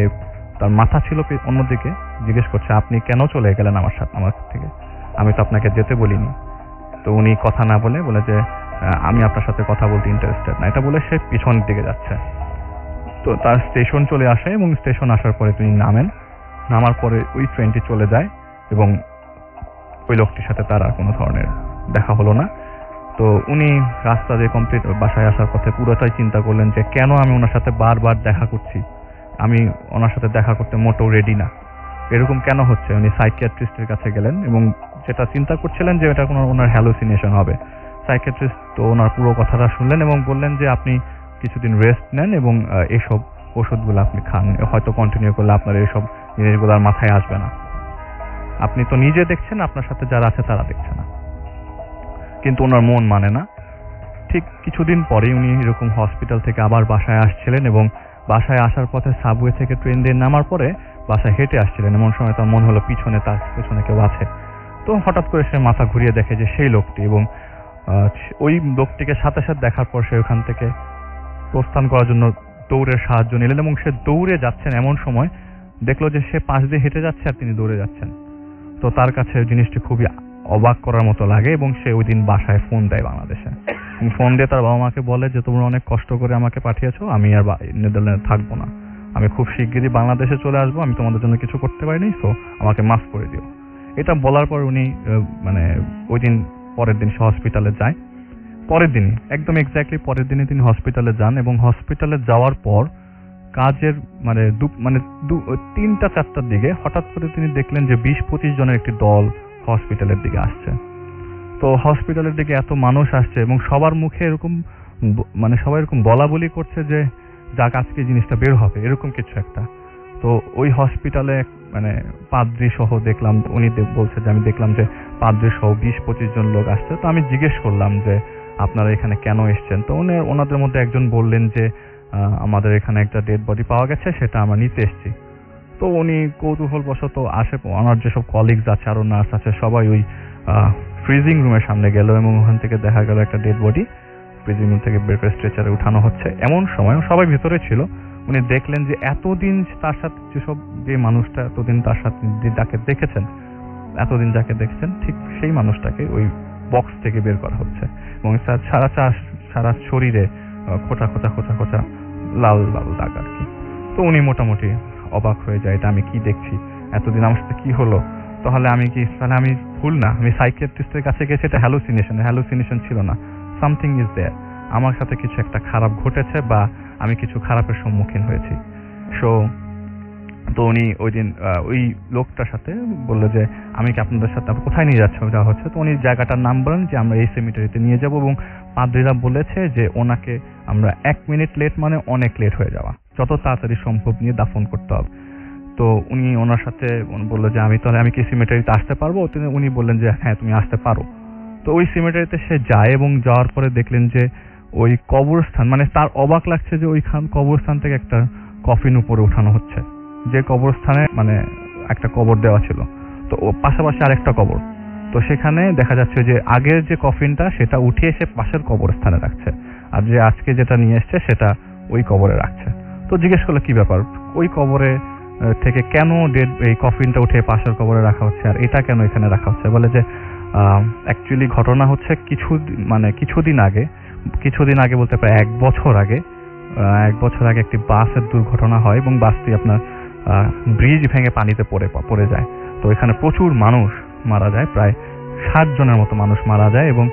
তার মাথা ছিল অন্যদিকে, জিজ্ঞেস করছে আপনি কেন চলে গেলেন আমার থেকে, আমি তো আপনাকে যেতে বলিনি। তো উনি কথা না বলে যে আমি আপনার সাথে কথা বলতে ইন্টারেস্টেড না, এটা বলে সে পিছনের দিকে যাচ্ছে। তো তার স্টেশন চলে আসে এবং স্টেশন আসার পরে তিনি নামার পরে ওই ট্রেনটি চলে যায় এবং ওই লোকটির সাথে তার আর কোনো ধরনের দেখা হলো না। তো উনি রাস্তা দিয়ে কমপ্লিট বাসায় আসার পথে পুরোটাই চিন্তা করলেন যে কেন আমি ওনার সাথে বারবার দেখা করছি, আমি ওনার সাথে দেখা করতে মোটেও রেডি না, এরকম কেন হচ্ছে। উনি সাইকিয়াট্রিস্টের কাছে গেলেন এবং যেটা চিন্তা করছিলেন যে এটা কোনো ওনার হ্যালুসিনেশন হবে। সাইকিয়াট্রিস্ট তো ওনার পুরো কথাটা শুনলেন এবং বললেন যে আপনি কিছুদিন রেস্ট নেন এবং এসব ওষুধগুলো আপনি খান, হয়তো কন্টিনিউ করলে আপনার এইসব জিনিসগুলো আর মাথায় আসবে না। আপনি তো নিজে দেখছেন, আপনার সাথে যারা আছে তারা দেখছে না। কিন্তু ওনার মন মানে না। ঠিক কিছুদিন পরেই উনি এরকম হসপিটাল থেকে আবার বাসায় আসছিলেন এবং বাসায় আসার পথে সাবওয়ে থেকে ট্রেন দিয়ে নামার পরে বাসায় হেঁটে আসছিলেন। এমন সময় তার মনে হলো তার পেছনে কেউ আছে। তো হঠাৎ করে সে মাথা ঘুরিয়ে দেখে যে সেই লোকটি, এবং ওই লোকটিকে সাথে সাথে দেখার পর সে ওখান থেকে প্রস্থান করার জন্য দৌড়ের সাহায্য নিলেন এবং সে দৌড়ে যাচ্ছেন। এমন সময় দেখলো যে সে পাশ দিয়ে হেঁটে যাচ্ছে আর তিনি দৌড়ে যাচ্ছেন। তো তার কাছে জিনিসটি খুবই অবাক করার মতো লাগে এবং সে ওই দিন বাসায় ফোন দেয় বাংলাদেশে। ফোন দিয়ে তার বাবা মাকে বলে যে তোমরা অনেক কষ্ট করে আমাকে পাঠিয়েছো, আমি আর নেদারল্যান্ডে থাকবো না, আমি খুব শিগগিরই বাংলাদেশে চলে আসবো, আমি তোমাদের জন্য কিছু করতে পারিনি, তো আমাকে মাফ করে দিও। এটা বলার পর উনি মানে ওই দিন পরের দিন সে হসপিটালে যায়। পরের দিনই একদম এক্স্যাক্টলি পরের দিনে তিনি হসপিটালে যান এবং হসপিটালে যাওয়ার পর কাজের মানে 3টা-4টার দিকে হঠাৎ করে তিনি দেখলেন যে 20-25 জনের একটি দল হসপিটালের দিকে আসছে। তো হসপিটালের দিকে এত মানুষ আসছে এবং সবার মুখে এরকম মানে সবাই এরকম বলা বলি করছে যে যাক আজকে জিনিসটা বের হবে, এরকম কিছু একটা। তো ওই হসপিটালে মানে পাদ্রী সহ দেখলাম, উনি বলছে যে আমি দেখলাম যে পাদ্রী সহ 20-25 জন লোক আসছে। তো আমি জিজ্ঞেস করলাম যে আপনারা এখানে কেন এসছেন। তো ওনাদের মধ্যে একজন বললেন যে আমাদের এখানে একটা ডেড বডি পাওয়া গেছে, সেটা আমরা নিতে এসেছি। তো উনি কৌতূহলবশত ওনার যেসব কলিগস আছে আরো নার্স আছে সবাই ওই ফ্রিজিং রুমের সামনে গেল এবং ওখান থেকে দেখা গেল একটা ডেড বডি ফ্রিজিং রুম থেকে বের করে স্ট্রেচারে উঠানো হচ্ছে। এমন সময় সবাই ভিতরে ছিল, উনি দেখলেন যে এতদিন তার সাথে যে মানুষটা এতদিন তার সাথে যাকে দেখেছেন, এতদিন যাকে দেখছেন ঠিক সেই মানুষটাকে ওই বক্স থেকে বের করা হচ্ছে এবং সারা শরীরে খোঁচা খোঁচা খোঁচা খোঁচা লাল লাল দাগ আর কি। তো উনি মোটামুটি অবাক হয়ে যায়, এটা আমি কি দেখছি, এতদিন আমার সাথে কি হলো, তাহলে আমি ভুল না, আমি সাইকিয়াট্রিস্টের কাছে গেছি, এটা হ্যালুসিনেশন ছিল না, সামথিং ইজ দেয়ার, আমার সাথে কিছু একটা খারাপ ঘটেছে বা আমি কিছু খারাপের সম্মুখীন হয়েছি। সো তো উনি ওই দিন ওই লোকটার সাথে বললো যে আমি কি আপনাদের সাথে কোথায় নিয়ে যাওয়া হচ্ছে। তো উনি জায়গাটার নাম বলেন যে আমরা এই সেমিটারিতে নিয়ে যাব, এবং পাদ্রীরা বলেছে যে ওনাকে আমরা 1 মিনিট লেট মানে অনেক লেট হয়ে যাওয়া, যত তাড়াতাড়ি সম্ভব নিয়ে দাফন করতে হবে। তো উনি ওনার সাথে বললো যে আমি কি সিমেটারিতে আসতে পারবো। উনি বললেন যে হ্যাঁ তুমি আসতে পারো। তো ওই সিমেটারিতে সে যায় এবং যাওয়ার পরে দেখলেন যে ওই কবরস্থান, মানে তার অবাক লাগছে যে ওইখান কবরস্থান থেকে একটা কফিন উপরে উঠানো হচ্ছে, যে কবরস্থানে মানে একটা কবর দেওয়া ছিল, তো ও পাশাপাশি আরেকটা কবর। তো সেখানে দেখা যাচ্ছে যে আগের যে কফিনটা সেটা উঠিয়ে এসে পাশের কবরস্থানে রাখছে, আর যে আজকে যেটা নিয়ে এসছে সেটা ওই কবরে রাখছে। তো জিজ্ঞেস করলো কি ব্যাপার, ওই কবরে থেকে কেন এই কফিনটা উঠে পাশের কবরে রাখা হচ্ছে, আর এটা কেন এখানে রাখা হচ্ছে। বলে যে অ্যাকচুয়ালি ঘটনা হচ্ছে কিছুদিন আগে বলতে প্রায় 1 বছর আগে একটি বাসের দুর্ঘটনা হয়, এবং বাসটি আপনার ব্রিজ ভেঙে পানিতে পড়ে যায়। তো এখানে প্রচুর মানুষ মারা যায়, প্রায় 60 জনের মতো মানুষ মারা যায়, এবং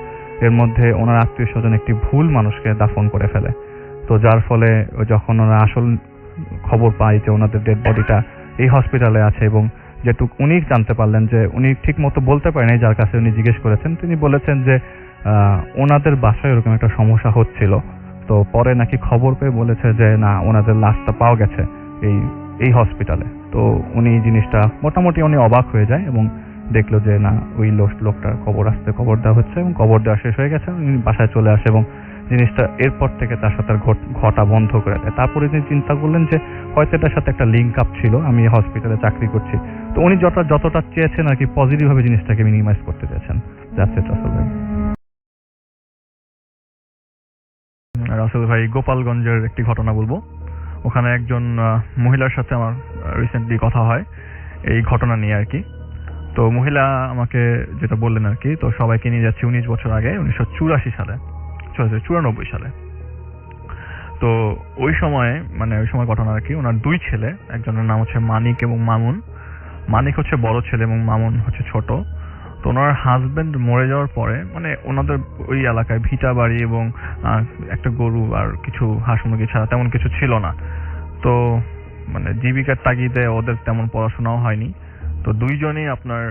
এর মধ্যে ওনার আত্মীয় স্বজন একটি ভুল মানুষকে দাফন করে ফেলে। তো যার ফলে যখন ওনারা আসল খবর পায় যে ওনাদের ডেড বডিটা এই হসপিটালে আছে, এবং যেটুকু উনি জানতে পারলেন যে উনি ঠিক মতো বলতে পারেন, যার কাছে উনি জিজ্ঞেস করেছেন তিনি বলেছেন যে ওনাদের বাসায় এরকম একটা সমস্যা হচ্ছিল। তো পরে নাকি খবর পেয়ে বলেছে যে না, ওনাদের লাশটা পাওয়া গেছে এই হসপিটালে। তো উনি এই জিনিসটা মোটামুটি উনি অবাক হয়ে যায় এবং দেখলো যে না, ওই লোকটার কবর দেওয়া হচ্ছে, এবং কবর দেওয়া শেষ হয়ে গেছে। উনি বাসায় চলে আসে এবং জিনিসটা এরপর থেকে তার সাথে ঘটা বন্ধ করে দেয়। তারপরে তিনি চিন্তা করলেন যে হয়তো এটার সাথে একটা লিঙ্ক আপ ছিল, আমি হসপিটালে চাকরি করছি। তো উনি যতটা চেয়েছেন আর কি পজিটিভ ভাবে জিনিসটাকে মিনিমাইজ করতে চেয়েছেন। রাসেল ভাই, গোপালগঞ্জের একটি ঘটনা বলবো। ওখানে একজন মহিলার সাথে আমার রিসেন্টলি কথা হয় এই ঘটনা নিয়ে আর কি। তো মহিলা আমাকে যেটা বললেন আর কি, তো সবাইকে নিয়ে যাচ্ছে 19 বছর আগে, 1994 সালে। তো ওই সময় ঘটনা আর কি, ওনার 2 ছেলে, একজনের নাম হচ্ছে মানিক এবং মামুন। মানিক হচ্ছে বড় ছেলে এবং মামুন হচ্ছে ছোট। তো ওনার হাজবেন্ড মরে যাওয়ার পরে ওনাদের ওই এলাকায় ভিটা বাড়ি এবং একটা গরু আর কিছু হাঁস মুরগি ছাড়া তেমন কিছু ছিল না। তো জীবিকার তাগিদে ওদের তেমন পড়াশোনাও হয়নি। তো দুইজনেই আপনার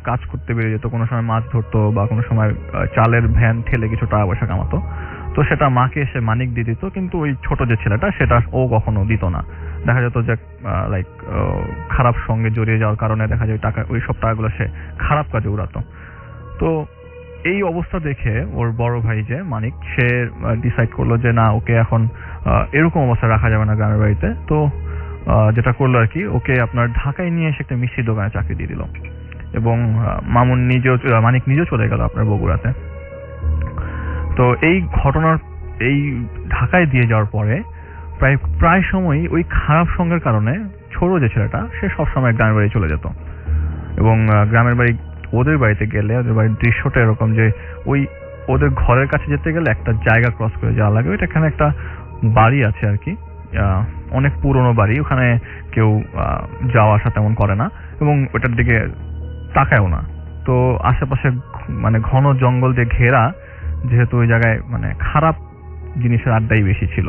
কাজ করতে বেরিয়ে যেত, কোনো সময় মাছ ধরতো বা কোনো সময় চালের ভ্যান ঠেলে কিছু টাকা পয়সা কামাতো। তো সেটা মাকে এসে মানিক দিয়ে দিত, কিন্তু ওই ছোট যে ছেলেটা সেটা ও কখনো দিত না। দেখা যেত যে খারাপ সঙ্গে জড়িয়ে যাওয়ার কারণে দেখা যায় ওই সব টাকাগুলো সে খারাপ কাজে উড়াতো। তো এই অবস্থা দেখে ওর বড় ভাই যে মানিক, সে ডিসাইড করলো যে না, ওকে এখন এরকম অবস্থায় রাখা যাবে না গ্রামের বাড়িতে। তো যেটা করলো আর কি, ওকে আপনার ঢাকায় নিয়ে এসে একটা মিষ্টির দোকানে চাকরি দিয়ে দিল, এবং মানিক নিজেও চলে গেল আপনার বগুড়াতে। তো এই ঘটনার ঢাকায় দিয়ে যাওয়ার পরে প্রায় সময়ই ওই খারাপ সঙ্গের কারণে ছোট যে ছেলেটা সে সবসময় গ্রামের বাড়ি চলে যেত, এবং গ্রামের বাড়ি ওদের বাড়িতে গেলে ওদের বাড়ির দৃশ্যটা এরকম যে ওদের ঘরের কাছে যেতে গেলে একটা জায়গা ক্রস করে যাওয়া লাগে। এখানে একটা বাড়ি আছে আর কি, অনেক পুরনো বাড়ি, ওখানে কেউ যাওয়া আসা তেমন করে না এবং ওটার দিকে তাকায়ও না। তো আশেপাশে ঘন জঙ্গল দিয়ে ঘেরা, যেহেতু ওই জায়গায় খারাপ জিনিসের আড্ডাই বেশি ছিল।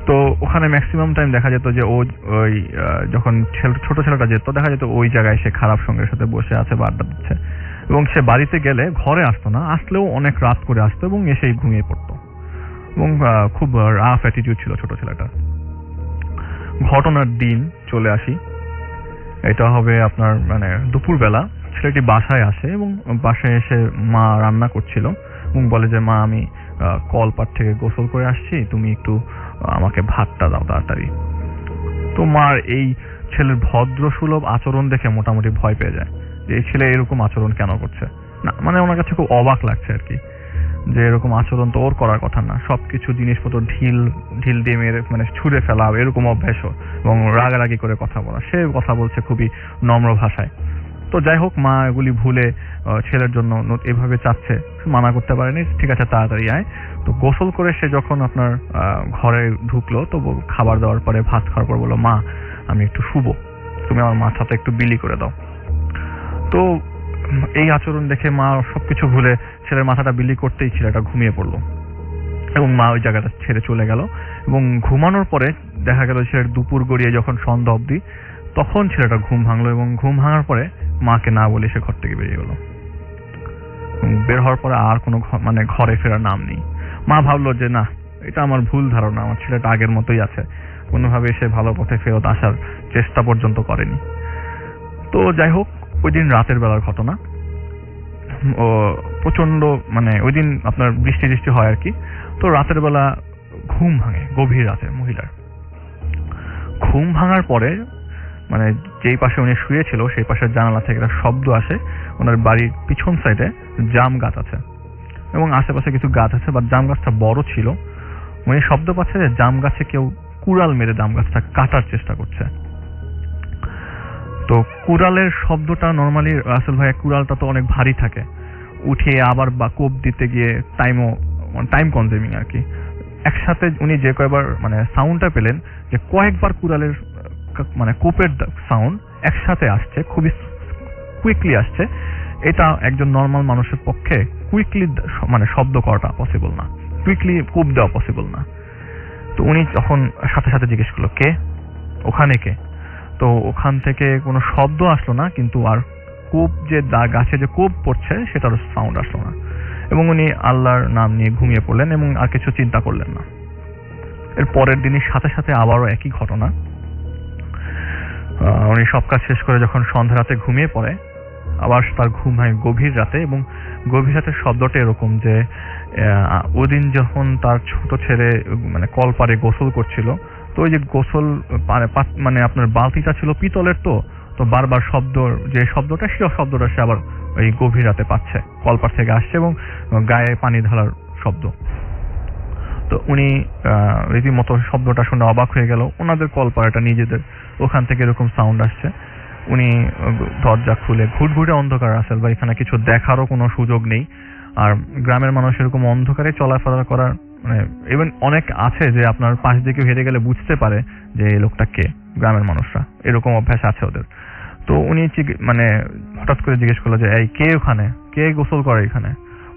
তো ওখানে ম্যাক্সিমাম টাইম দেখা যেত যে ওই যখন ছোট ছেলেটা যেত, দেখা যেত ওই জায়গায় সে খারাপ সঙ্গের সাথে বসে আছে বা আড্ডা দিচ্ছে, এবং সে বাড়িতে গেলে ঘরে আসতো না, আসলেও অনেক রাত করে আসতো এবং এসেই ঘুমিয়ে পড়তো, এবং খুব রাফ অ্যাটিটিউড ছিল ছোট ছেলেটার। ঘটনার দিন চলে আসি, এটা হবে আপনার দুপুরবেলা। ছেলেটি বাসায় আসে এবং বাসায় এসে মা রান্না করছিল এবং বলে যে মা, আমি কলপাড় থেকে গোসল করে আসছি, তুমি একটু আমাকে ভাতটা দাও তাড়াতাড়ি। তো মার এই ছেলের ভদ্র সুলভ আচরণ দেখে মোটামুটি ভয় পেয়ে যায় যে এই ছেলে এরকম আচরণ কেন করছে না, ওনার কাছে খুব অবাক লাগছে আর কি, যে এরকম আচরণ তো ওর করার কথা না। সবকিছু জিনিসপত্র ঢিল দিয়ে মেরে ছুঁড়ে ফেলা এরকম অভ্যাস, এবং রাগারাগি করে কথা বলা। সে কথা বলছে খুবই নম্র ভাষায়। তো যাই হোক, মা এগুলি ভুলে ছেলের জন্য এভাবে চাচ্ছে, মানা করতে পারেনি, ঠিক আছে তাড়াতাড়ি আয়। তো গোসল করে সে যখন আপনার ঘরে ঢুকলো, তো খাবার দেওয়ার পরে ভাত খাওয়ার পর বললো, মা আমি একটু শুবো, তুমি আমার মাথাটা একটু বিলি করে দাও। তো এই আচরণ দেখে মা সবকিছু ভুলে ছেলের মাথাটা বিলি করতেই ছেলেটা ঘুমিয়ে পড়লো, এবং মা ওই জায়গাটা ছেড়ে চলে গেল। এবং ঘুমানোর পরে দেখা গেল ছেলের দুপুর গড়িয়ে যখন সন্ধ্যা অবধি, তখন ছেলেটা ঘুম ভাঙলো এবং ঘুম ভাঙার পরে মাকে না বলে সে ঘর থেকে বেরিয়ে গেল। বের হওয়ার পরে আর কোনো মানে ঘরে ফেরার নাম নেই। মা ভাবলো যে না, এটা আমার ভুল ধারণা, আমার ছেলেটা আগের মতোই আছে, কোনোভাবে সে ভালো পথে ফেরত আসার চেষ্টা পর্যন্ত করেনি। তো যাই হোক, ওই দিন রাতের বেলার ঘটনা। ও প্রচন্ড মানে ওই দিন আপনার বৃষ্টি টিষ্টি হয় আর কি। তো রাতের বেলা ঘুম ভাঙে, গভীর রাতে মহিলার ঘুম ভাঙার পরে মানে যেই পাশে উনি শুয়েছিল সেই পাশের জানালা থেকে একটা শব্দ আসে। ওনার বাড়ির পিছন সাইডে জাম গাছ আছে এবং আশেপাশে কিছু গাছ আছে, বাট জাম গাছটা বড় ছিল। উনি শব্দ পাচ্ছে যে জাম গাছে কেউ কুড়াল মেরে জাম গাছটা কাটার চেষ্টা করছে। তো কুড়ালের শব্দটা নর্মালি রাসেল ভাই, কুড়ালটা তো অনেক ভারী থাকে, উঠিয়ে আবার বা কোপ দিতে গিয়ে টাইম কনজিউমিং আর কি। একসাথে উনি যে কয়েকবার মানে সাউন্ডটা পেলেন যে কয়েকবার কুড়ালের মানে কোপের সাউন্ড একসাথে আসছে, খুবই কুইকলি আসছে। এটা একজন নর্মাল মানুষের পক্ষে কুইকলি মানে শব্দ করাটা পসিবল না, কুইকলি কোপ দেওয়া পসিবল না। তো উনি যখন সাথে সাথে জিজ্ঞেস করলো কে ওখানে, কে? তো ওখান থেকে কোনো শব্দ আসলো না, কিন্তু আর কোপ যে গাছে যে কোপ পড়ছে সেটারও সাউন্ড আসলো না। এবং উনি আল্লাহর নাম নিয়ে ঘুমিয়ে পড়লেন এবং আর কিছু চিন্তা করলেন না। এর পরের দিনই সাথে সাথে আবারও একই ঘটনা। উনি সব কাজ শেষ করে যখন সন্ধ্যা রাতে ঘুমিয়ে পড়ে, আবার তার ঘুম হয় গভীর রাতে। এবং গভীর রাতের শব্দটা এরকম যে ওদিন যখন তার ছোট ছেলে মানে কলপারে গোসল করছিল, তো ওই যে গোসল মানে আপনার বালতিটা ছিল পিতলের, তো বারবার যে শব্দটা সে আবার ওই গভীর রাতে পাচ্ছে, কলপার থেকে আসছে এবং গায়ে পানি ঢালার শব্দ। তো উনি রীতিমতো শব্দটা শুনে অবাক হয়ে গেল। ওনাদের কলপাড়াটা নিজেদের, ওখান থেকে এরকম সাউন্ড আসছে। উনি দরজা খুলে, ঘুটঘুটে অন্ধকার রাসেল ভাই, এখানে কিছু দেখারও কোনো সুযোগ নেই। আর গ্রামের মানুষ এরকম অন্ধকারে চলাফেরা করার মানে ইভেন অনেক আছে যে আপনার পাশ দিকে হেঁটে গেলে বুঝতে পারে যে এই লোকটা কে। গ্রামের মানুষরা এরকম অভ্যাস আছে ওদের। তো উনি মানে হঠাৎ করে জিজ্ঞেস করলো যে এই কে ওখানে, কে গোসল করে এখানে?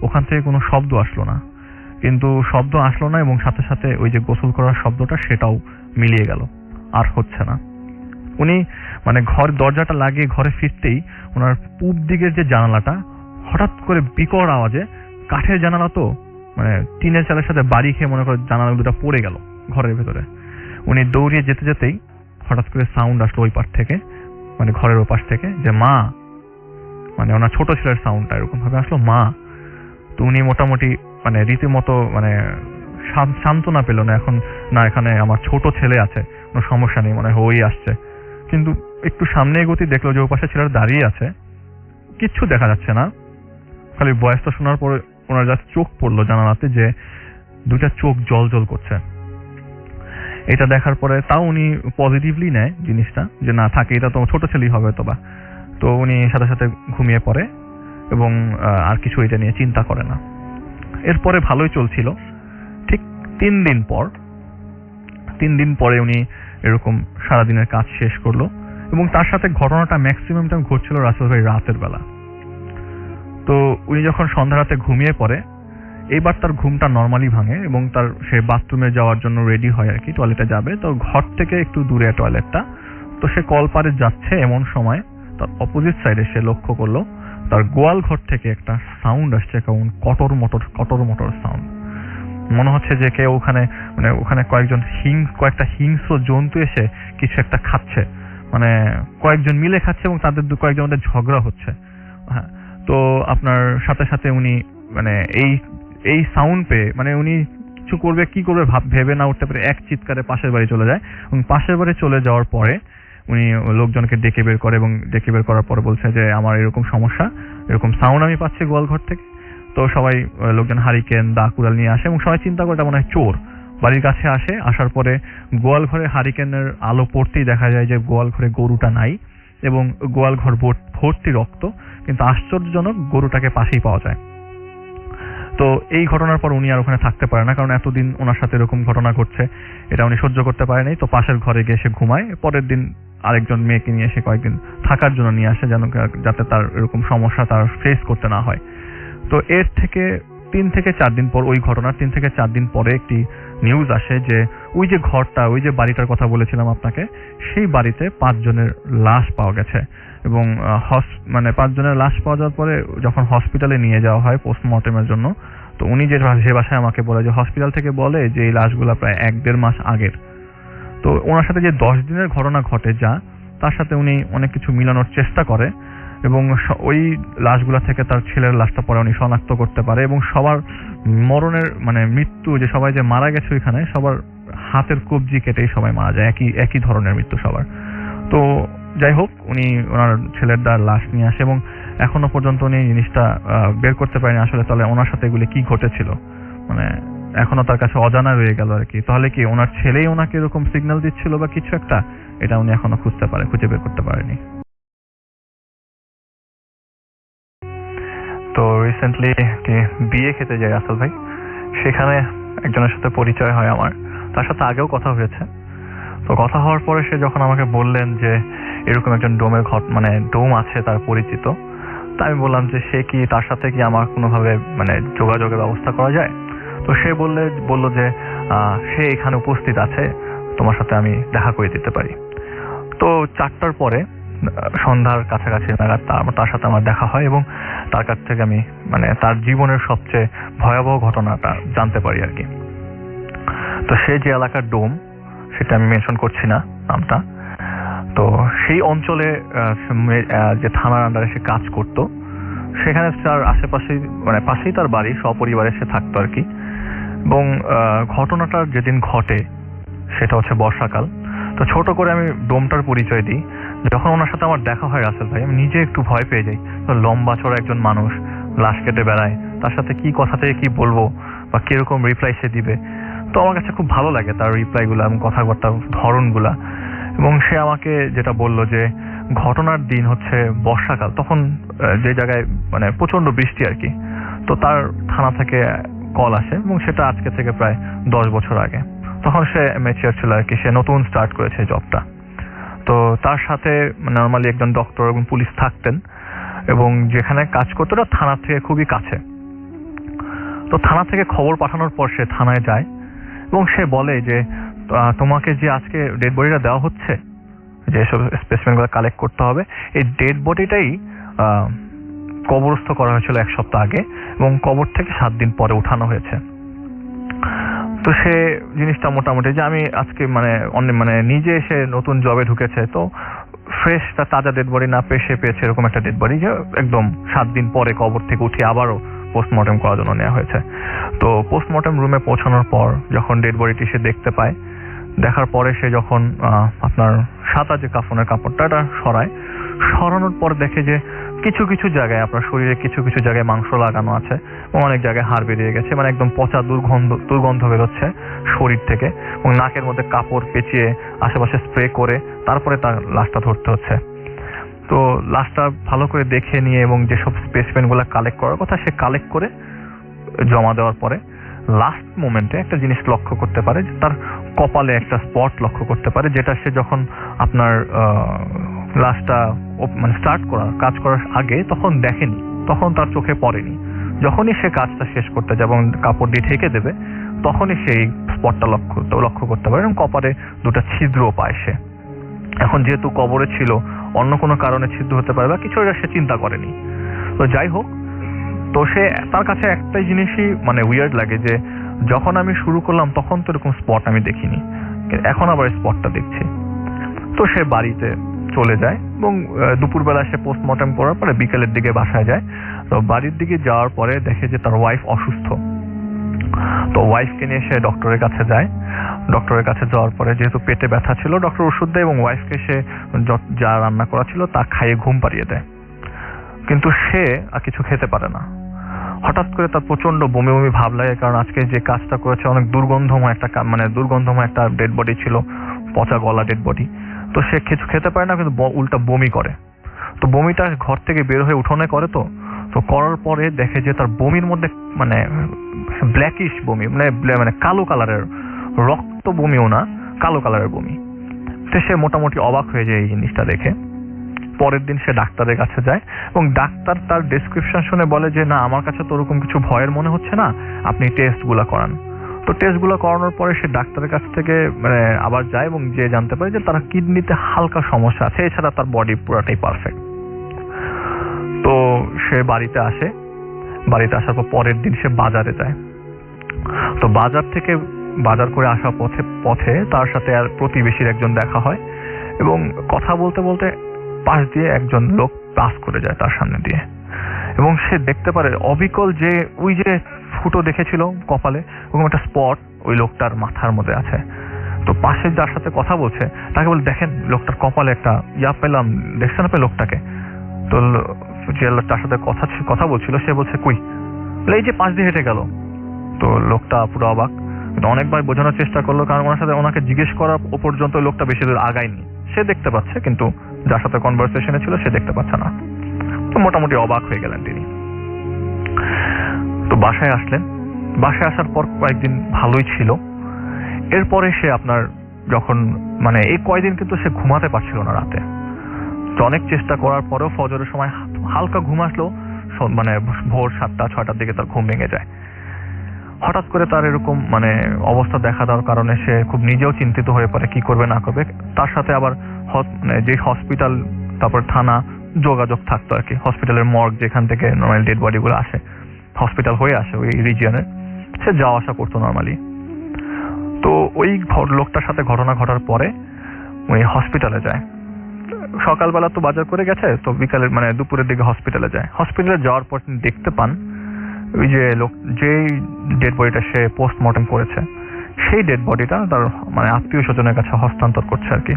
ওখান থেকে কোনো শব্দ আসলো না, কিন্তু শব্দ আসলো না এবং সাথে সাথে ওই যে গোসল করার শব্দটা সেটাও মিলিয়ে গেল, আর হচ্ছে না। উনি মানে দরজাটা লাগিয়ে ঘরে ফিরতেই ওনার পূব দিকের যে জানালাটা হঠাৎ করে বিকট আওয়াজে, কাঠের জানালা তো মানে টিনের চালের সাথে বাড়ি খেয়ে মনে করে জানালা দুটো পড়ে গেল ঘরের ভেতরে। উনি দৌড়িয়ে যেতে যেতেই হঠাৎ করে সাউন্ড আসলো ওই পাশ থেকে, মানে ঘরের ওপাশ থেকে, যে মা, মানে ওনার ছোট ছেলের সাউন্ডটা এরকম ভাবে আসলো, মা। তো উনি মোটামুটি মানে রীতিমতো মানে সান্ত্বনা পেল না, এখন না এখানে আমার ছোট ছেলে আছে, কোনো সমস্যা নেই, মনে হয় ওই আসছে। কিন্তু একটু সামনে এগোতে দেখলো যে ও পাশে ছেলেটা দাঁড়িয়ে আছে, কিচ্ছু দেখা যাচ্ছে না, খালি ভয়েসটা শোনার পরে ওনার জাস্ট চোখ পড়লো জানালাতে যে দুইটা চোখ জল জল করছে। এটা দেখার পরে তাও উনি পজিটিভলি নেয় জিনিসটা, যে না থাকে, এটা তো ছোট ছেলেই হবে তো বা। তো উনি সাথে সাথে ঘুমিয়ে পড়ে এবং আর কিছু এটা নিয়ে চিন্তা করে না। এরপরে ভালোই চলছিল। ঠিক 3 দিন পরে উনি এরকম সারাদিনের কাজ শেষ করলো এবং তার সাথে ঘটনাটা ম্যাক্সিমাম টাইম ঘটছিল রাসেল ভাই রাতের বেলা। তো উনি যখন সন্ধ্যা রাতে ঘুমিয়ে পড়ে, এইবার তার ঘুমটা নর্মালি ভাঙে এবং সে বাথরুমে যাওয়ার জন্য রেডি হয় আর কি, টয়লেটে যাবে। তো ঘর থেকে একটু দূরে টয়লেটটা, তো সে কলপারে যাচ্ছে, এমন সময় তার অপোজিট সাইডে সে লক্ষ্য করলো তার গোয়াল ঘর থেকে একটা সাউন্ড আসছে, কেমন কটর মটর সাউন্ড। মনে হচ্ছে যে কেউ ওখানে কয়েকটা হিংস্র জন্তু এসে কিছু একটা খাচ্ছে, মানে কয়েকজন মিলে খাচ্ছে এবং তাদের কয়েকজনের মধ্যে ঝগড়া হচ্ছে। হ্যাঁ, তো আপনার সাথে সাথে উনি মানে এই সাউন্ড পেয়ে মানে উনি কি করবে ভেবে না উঠতে পারে এক চিৎকারে পাশের বাড়ি চলে যায় এবং পাশের বাড়ি চলে যাওয়ার পরে উনি লোকজনকে ডেকে বের করে এবং ডেকে বের করার পরে বলছে যে আমার এরকম সমস্যা, এরকম সাউন্ড আমি পাচ্ছি গোয়ালঘর থেকে। তো সবাই লোকজন হারিকেন দা কুড়াল নিয়ে আসে এবং সবাই চিন্তা করে এটা মনে হয় চোর। বাড়ির কাছে আসার পরে গোয়াল ঘরে হারিকেনের আলো পড়তেই দেখা যায় যে গোয়াল ঘরে গরুটা নাই এবং গোয়াল ঘর ভর্তি রক্ত, কিন্তু আশ্চর্যজনক গরুটাকে পাশেই পাওয়া যায়। তো এই ঘটনার পর উনি আর ওখানে থাকতে পারে না, কারণ এতদিন ওনার সাথে এরকম ঘটনা ঘটছে, এটা উনি সহ্য করতে পারেনি। তো পাশের ঘরে গিয়ে সে ঘুমায়। পরের দিন আরেকজন মেয়েকে নিয়ে এসে কয়েকদিন থাকার জন্য নিয়ে আসে, যাতে তার এরকম সমস্যা তার ফেস করতে না হয়। তো এর থেকে 3 থেকে 4 দিন পর, ওই ঘটনার 3 থেকে 4 দিন পরে একটি নিউজ আসে যে ওই যে ঘরটা, ওই যে বাড়িটার কথা বলেছিলাম আপনাকে, সেই বাড়িতে 5 জনের লাশ পাওয়া গেছে। এবং 5 জনের লাশ পাওয়া যাওয়ার পরে যখন হসপিটালে নিয়ে যাওয়া হয় পোস্টমর্টেমের জন্য, তো উনি যে ভাষায় আমাকে বলে যে হসপিটাল থেকে বলে যে এই লাশগুলা প্রায় 1-1.5 মাস আগের। তো ওনার সাথে যে 10 দিনের ঘটনা ঘটে তার সাথে উনি অনেক কিছু মিলানোর চেষ্টা করে এবং ওই লাশগুলা থেকে তার ছেলের লাশটা পরে উনি শনাক্ত করতে পারে। এবং সবার মরণের মৃত্যু, যে সবাই যে মারা গেছে ওইখানে, সবার হাতের কবজি কেটেই সবাই মারা যায়, একই ধরনের মৃত্যু সবার। তো যাই হোক, উনি ওনার ছেলের লাশ নিয়ে আসে এবং এখনো পর্যন্ত উনি জিনিসটা বের করতে পারেনি আসলে তাহলে ওনার সাথে এগুলি কি ঘটেছিল, এখনো তার কাছে অজানা রয়ে গেল আর কি। তাহলে কি ওনার ছেলেই ওনাকে এরকম সিগন্যাল দিচ্ছিল বা কিছু একটা, এটা উনি এখনো খুঁজে বের করতে পারেনি। তো রিসেন্টলি বিয়ে খেতে যাই রাসেল ভাই, সেখানে একজনের সাথে পরিচয় হয় আমার। তার সাথে আগেও কথা হয়েছে। তো কথা হওয়ার পরে সে যখন আমাকে বললেন যে এরকম একজন ডোম আছে তার পরিচিত, তা আমি বললাম যে সে কি, তার সাথে কি আমার কোনোভাবে যোগাযোগের ব্যবস্থা করা যায়। তো সে বলল যে সে এখানে উপস্থিত আছে, তোমার সাথে আমি দেখা করে দিতে পারি। তো 4টার পরে সন্ধ্যার কাছাকাছি নাগাদ তার সাথে আমার দেখা হয় এবং তার কাছ থেকে আমি তার জীবনের সবচেয়ে ভয়াবহ ঘটনাটা জানতে পারি আর কি। তো সে যে এলাকার ডোম, সেটা আমি মেনশন করছি না নামটা, তো সেই অঞ্চলে যে থানার আন্ডারে সে কাজ করত, সেখানে তার আশেপাশেই পাশেই তার বাড়ি, সপরিবারে সে থাকতো আর কি। এবং ঘটনাটা যেদিন ঘটে সেটা হচ্ছে বর্ষাকাল। তো ছোট করে আমি ডোমটার পরিচয় দিই। যখন ওনার সাথে আমার দেখা হয় রাসেল ভাই, আমি নিজে একটু ভয় পেয়ে যাই। লম্বা চড়া একজন মানুষ, লাশ কেটে বেড়ায়, তার সাথে কি কথা থেকে কি বলবো বা কিরকম রিপ্লাই সে দিবে। তো আমার কাছে খুব ভালো লাগে তার রিপ্লাইগুলো এবং কথাবার্তার ধরনগুলা। এবং সে আমাকে যেটা বলল যে ঘটনার দিন হচ্ছে বর্ষাকাল, তখন যে জায়গায় প্রচন্ড বৃষ্টি আর কি। তো তার থানা থেকে কল আসে এবং সেটা আজকে থেকে প্রায় 10 বছর আগে। তখন সে ম্যাচিওর ছিল আর কি, সে নতুন স্টার্ট করেছে জবটা। তো তার সাথে নর্মালি একজন ডক্টর এবং পুলিশ থাকতেন এবং যেখানে কাজ করতো ওটা থানা থেকে খুবই কাছে। তো থানা থেকে খবর পাঠানোর পর সে থানায় যায় এবং সে বলে যে তোমাকে যে আজকে ডেড বডিটা দেওয়া হচ্ছে, যেসব স্পেসিমেনগুলো কালেক্ট করতে হবে, এই ডেড বডিটাই কবরস্থ করা হয়েছিল 1 সপ্তাহ আগে এবং কবর থেকে 7 দিন পরে উঠানো হয়েছে। তো সে জিনিসটা মোটামুটি যে আমি আজকে নিজে এসে নতুন জবে ঢুকেছে, তো ফ্রেশ তাজা ডেড বডি না পেয়ে সে পেয়েছে এরকম একটা ডেড বডি যে একদম 7 দিন পরে কবর থেকে উঠে আবারও পোস্টমর্টেম করার জন্য নেওয়া হয়েছে। তো পোস্টমর্টেম রুমে পৌঁছানোর পর যখন ডেড বডিটি সে দেখতে পায়, দেখার পরে সে যখন আপনার সাদা যে কাফনের কাপড়টা এটা সরানোর পর দেখে যে কিছু কিছু জায়গায় আপনার শরীরে কিছু কিছু জায়গায় মাংস লাগানো আছে এবং অনেক জায়গায় হাড় বেরিয়ে গেছে, একদম পচা দুর্গন্ধ বেরোচ্ছে শরীর থেকে এবং নাকের মধ্যে কাপড় পেঁচিয়ে আশেপাশে স্প্রে করে তারপরে তার লাশটা ধরতে হচ্ছে। তো লাশটা ভালো করে দেখে নিয়ে এবং যেসব স্পেসিমেনগুলো কালেক্ট করার কথা সে কালেক্ট করে জমা দেওয়ার পরে লাস্ট মোমেন্টে একটা জিনিস লক্ষ্য করতে পারে, তার কপালে একটা স্পট লক্ষ্য করতে পারে, যেটা সে যখন আপনার লাশটা কাজ করার আগে তখন দেখেনি, তখন তার চোখে পড়েনি। যখনই সে কাজটা শেষ করতে যাবে এবং কাপড় দিয়ে ঢেকে দেবে, তখনই সেই স্পটটা লক্ষ্য করতে পারে এবং কপালে 2টা ছিদ্রও পায় সে। এখন যেহেতু কবরে ছিল, অন্য কোনো কারণে ছিদ্র হতে পারে বা কিছু, এটা সে চিন্তা করেনি। তো যাই হোক, তো সে তার কাছে একটাই জিনিসই উইয়ার্ড লাগে যে যখন আমি শুরু করলাম তখন তো এরকম স্পট আমি দেখিনি, এখন আবার স্পটটা দেখছি। তো সে বাড়িতে চলে যায় এবং দুপুরবেলা সে পোস্টমর্টেম করার পরে বিকেলের দিকে বাসায় যায়। তো বাড়ির দিকে যাওয়ার পরে দেখে যে তার ওয়াইফ অসুস্থ। তো ওয়াইফকে নিয়ে সে ডক্টরের কাছে যায়। ডক্টরের কাছে যাওয়ার পরে যেহেতু পেটে ব্যথা ছিল, ডক্টর ওষুধ দেয় এবং ওয়াইফকে সে যা রান্না করা ছিল তা খাইয়ে ঘুম পাড়িয়ে দেয়। কিন্তু সে আর কিছু খেতে পারে না। হঠাৎ করে তার প্রচন্ড বমি বমি ভাব লাগে, কারণ আজকে যে কাজটা করেছে অনেক দুর্গন্ধময় একটা ডেড বডি ছিল, পচা গলা ডেড বডি। তো সে কিছু খেতে পারে না, কিন্তু উল্টা বমি করে। তো বমিটা ঘর থেকে বের হয়ে উঠোনে করে। তো করার পরে দেখে যে তার বমির মধ্যে ব্ল্যাকিশ বমি, কালো কালারের, রক্ত বমিও না, কালো কালারের বমি। তো সে মোটামুটি অবাক হয়ে যায় এই জিনিসটা দেখে। পরের দিন সে ডাক্তারের কাছে যায় এবং ডাক্তার তার ডেসক্রিপশন শুনে বলে যে না, আমার কাছে তো ওরকম কিছু ভয়ের মনে হচ্ছে না, আপনি টেস্টগুলো করান। তো টেস্টগুলো করানোর পরে সে ডাক্তারের কাছ থেকে মানে আবার যায় এবং যে জানতে পারে যে তার কিডনিতে হালকা সমস্যা আছে, এছাড়া তার বডি পুরাটাই পারফেক্ট। তো সে বাড়িতে আসে, বাড়িতে আসার পর পরের দিন সে বাজারে যায়। তো বাজার করে আসার পথে তার সাথে আর প্রতিবেশীর একজন দেখা হয় এবং কথা বলতে বলতে পাশ দিয়ে একজন লোক পাস করে যায় তার সামনে দিয়ে এবং সে দেখতে পারে অবিকল যে ওই যে ফুটো দেখেছিল কপালে এবং একটা স্পট ওই লোকটার মাথার মধ্যে আছে। তো পাশে যার সাথে কথা বলছে তাকে বলে, দেখেন লোকটার কপালে একটা পেলাম, দেখছেন আপনি লোকটাকে? তো যে তার সাথে কথা বলছিল সে বলছে, কই? এই যে পাশ দিয়ে হেঁটে গেল। তো লোকটা পুরো অবাক, অনেকবার বোঝানোর চেষ্টা করলো, কারণ ওনাকে জিজ্ঞেস করার পর্যন্ত লোকটা বেশি দূর আগায়নি। সে দেখতে পাচ্ছে কিন্তু যার সাথে কনভারসেশনে ছিল সে দেখতে পাচ্ছে না। তো মোটামুটি অবাক হয়ে গেলেন তিনি। তো বাসায় আসলেন। বাসায় আসার পর কয়েকদিন ভালোই ছিল। এরপরে সে আপনার যখন মানে এই কয়েকদিন কিন্তু সে ঘুমাতে পারছিল না রাতে। তো অনেক চেষ্টা করার পরেও ফজরের সময় হালকা ঘুম আসলেও মানে ভোর 7টা-6টার দিকে তার ঘুম ভেঙে যায়। হঠাৎ করে তার এরকম মানে অবস্থা দেখা দেওয়ার কারণে সে খুব নিজেও চিন্তিত হয়ে পড়ে কি করবে না করবে। তার সাথে আবার যে হসপিটাল তারপর থানা যোগাযোগ থাকতো আর কি, হসপিটালের মর্গ যেখান থেকে নর্মাল ডেড বডি গুলো আসে, হসপিটাল হয়ে আসে ওই রিজিয়নে, সে যাওয়া আসা করতো নর্মালি। তো ওই লোকটার সাথে ঘটনা ঘটার পরে ওই হসপিটালে যায়। সকালবেলা তো বাজার করে গেছে, তো বিকালের মানে দুপুরের দিকে হসপিটালে যায়। হসপিটালে যাওয়ার পর তিনি দেখতে পান ওই যে যেই ডেড বডিটা সে পোস্টমর্টম করেছে সেই ডেড বডিটা তার মানে আত্মীয় স্বজনের কাছে হস্তান্তর করছে আর কি।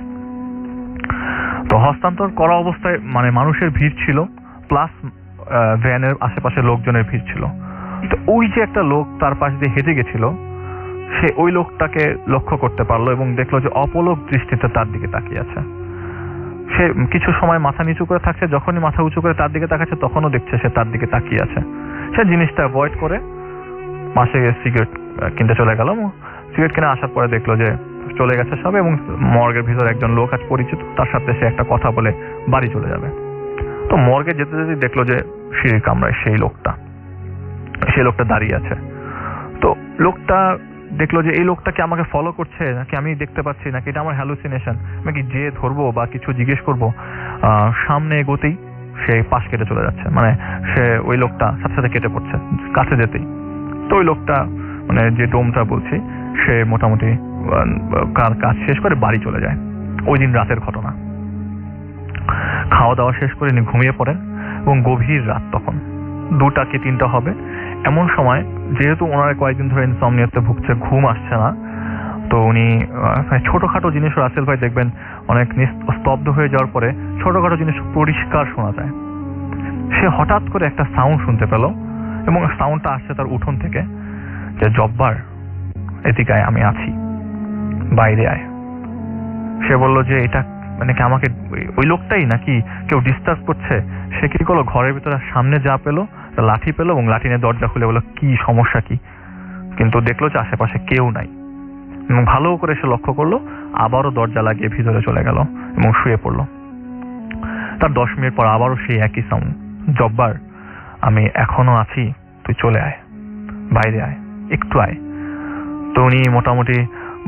তো হস্তান্তর করা অবস্থায় মানে মানুষের ভিড় ছিল, প্লাস ভ্যানের আশেপাশে লোকজনের ভিড় ছিল। তো ওই যে একটা লোক তার পাশ দিয়ে হেঁটে গেছিল, সে ওই লোকটাকে লক্ষ্য করতে পারলো এবং দেখলো যে অপলক দৃষ্টিতে তার দিকে তাকিয়ে আছে। সে কিছু সময় মাথা নিচু করে থাকছে, যখনই মাথা উঁচু করে তার দিকে তাকাচ্ছে তখনও দেখছে সে তার দিকে তাকিয়ে আছে। সে জিনিসটা অ্যাভয়েড করে পাশে সিগারেট কিনতে চলে গেল। সিগারেট কিনে আসার পরে দেখলো যে চলে গেছে সব এবং মর্গের ভিতরে একজন লোক আছে পরিচিত, তার সাথে সে একটা কথা বলে বাড়ি চলে যাবে। তো মর্গে যেতে যেতে দেখলো যে সিঁড়ির কামরায় সেই লোকটা দাঁড়িয়ে আছে। তো লোকটা দেখলো যে এই লোকটা কি আমাকে ফলো করছে নাকি আমি দেখতে পাচ্ছি নাকি এটা আমার হ্যালুসিনেশন, আমি কি যে ধরবো বা কিছু জিজ্ঞেস করবো। সামনে এগোতেই সে পাশ কেটে চলে যাচ্ছে, মানে সে ওই লোকটা সাথে সাথে কেটে পড়ছে কাছে যেতেই। তো ওই লোকটা মানে যে ডোমটা বলছি সে মোটামুটি কাজ শেষ করে বাড়ি চলে যায়। ওই দিন রাতের ঘটনা। খাওয়া দাওয়া শেষ করে উনি ঘুমিয়ে পড়েন এবং গভীর রাত তখন 2টা কি 3টা হবে এমন সময়, যেহেতু ওনার কয়েকদিন ধরে ইনসমনিয়াতে ভুগছে, ঘুম আসছে না। তো উনি ছোটখাটো জিনিস রাসেল ভাই দেখবেন অনেক স্তব্ধ হয়ে যাওয়ার পরে ছোটখাটো জিনিস পরিষ্কার শোনা যায়। সে হঠাৎ করে একটা সাউন্ড শুনতে পেল এবং সাউন্ডটা আসছে তার উঠোন থেকে, যে জব্বার এদিকে আয়, আমি আছি, বাইরে আয়। সে বলল যে এটা মানে কি আমাকে ওই লোকটাই নাকি কেউ ডিস্টার্ব করছে। সে কি করলো, ঘরের ভিতরে সামনে যা পেলো লাঠি পেলো এবং লাঠি নিয়ে দরজা খুলে বললো কি সমস্যা কি, কিন্তু দেখলো যে আশেপাশে কেউ নাই এবং ভালো করে সে লক্ষ্য করলো, আবারও দরজা লাগিয়ে ভিতরে চলে গেল এবং শুয়ে পড়লো। তার 10 মিনিট পর আবারও সেই একই সাউন্ড, জব্বার আমি এখনো আছি, তুই চলে আয়, বাইরে আয়, একটু আয়। তো উনি মোটামুটি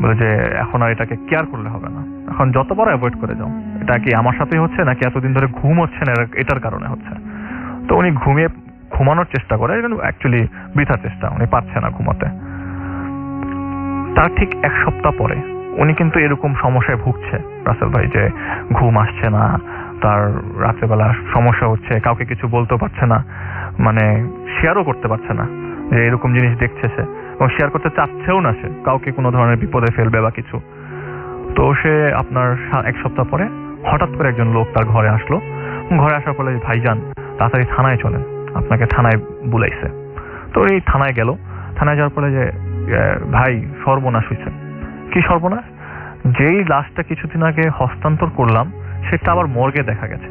বলে যে এখন আর এটাকে কেয়ার করলে হবে না, এখন যতবার অ্যাভয়েড করে যাও। এটা কি আমার সাথেই হচ্ছে নাকি এতদিন ধরে ঘুম হচ্ছে না এটার কারণে হচ্ছে? তো উনি ঘুমানোর চেষ্টা করে, অ্যাকচুয়ালি বৃথা চেষ্টা, উনি পারছে না ঘুমাতে। তার ঠিক 1 সপ্তাহ পরে উনি কিন্তু এরকম সমস্যায় ভুগছে রাসেল ভাই, যে ঘুম আসছে না, তার রাত্রেবেলা সমস্যা হচ্ছে, কাউকে কিছু বলতে পারছে না, মানে শেয়ারও করতে পারছে না যে এরকম জিনিস দেখছে সে, এবং শেয়ার করতে চাচ্ছেও না সে কাউকে কোনো ধরনের বিপদে ফেলবে বা কিছু। তো সে আপনার 1 সপ্তাহ পরে হঠাৎ করে একজন লোক তার ঘরে আসলো। ঘরে আসার পরে, ভাইজান তাড়াতাড়ি থানায় চলেন, আপনাকে থানায় বুলাইছে। তো এই থানায় গেল। থানায় যাওয়ার পরে যে ভাই সর্বনাশ হয়েছে। কি সর্বনাশ? যেই লাশটা কিছুদিন আগে হস্তান্তর করলাম সেটা আবার মর্গে দেখা গেছে।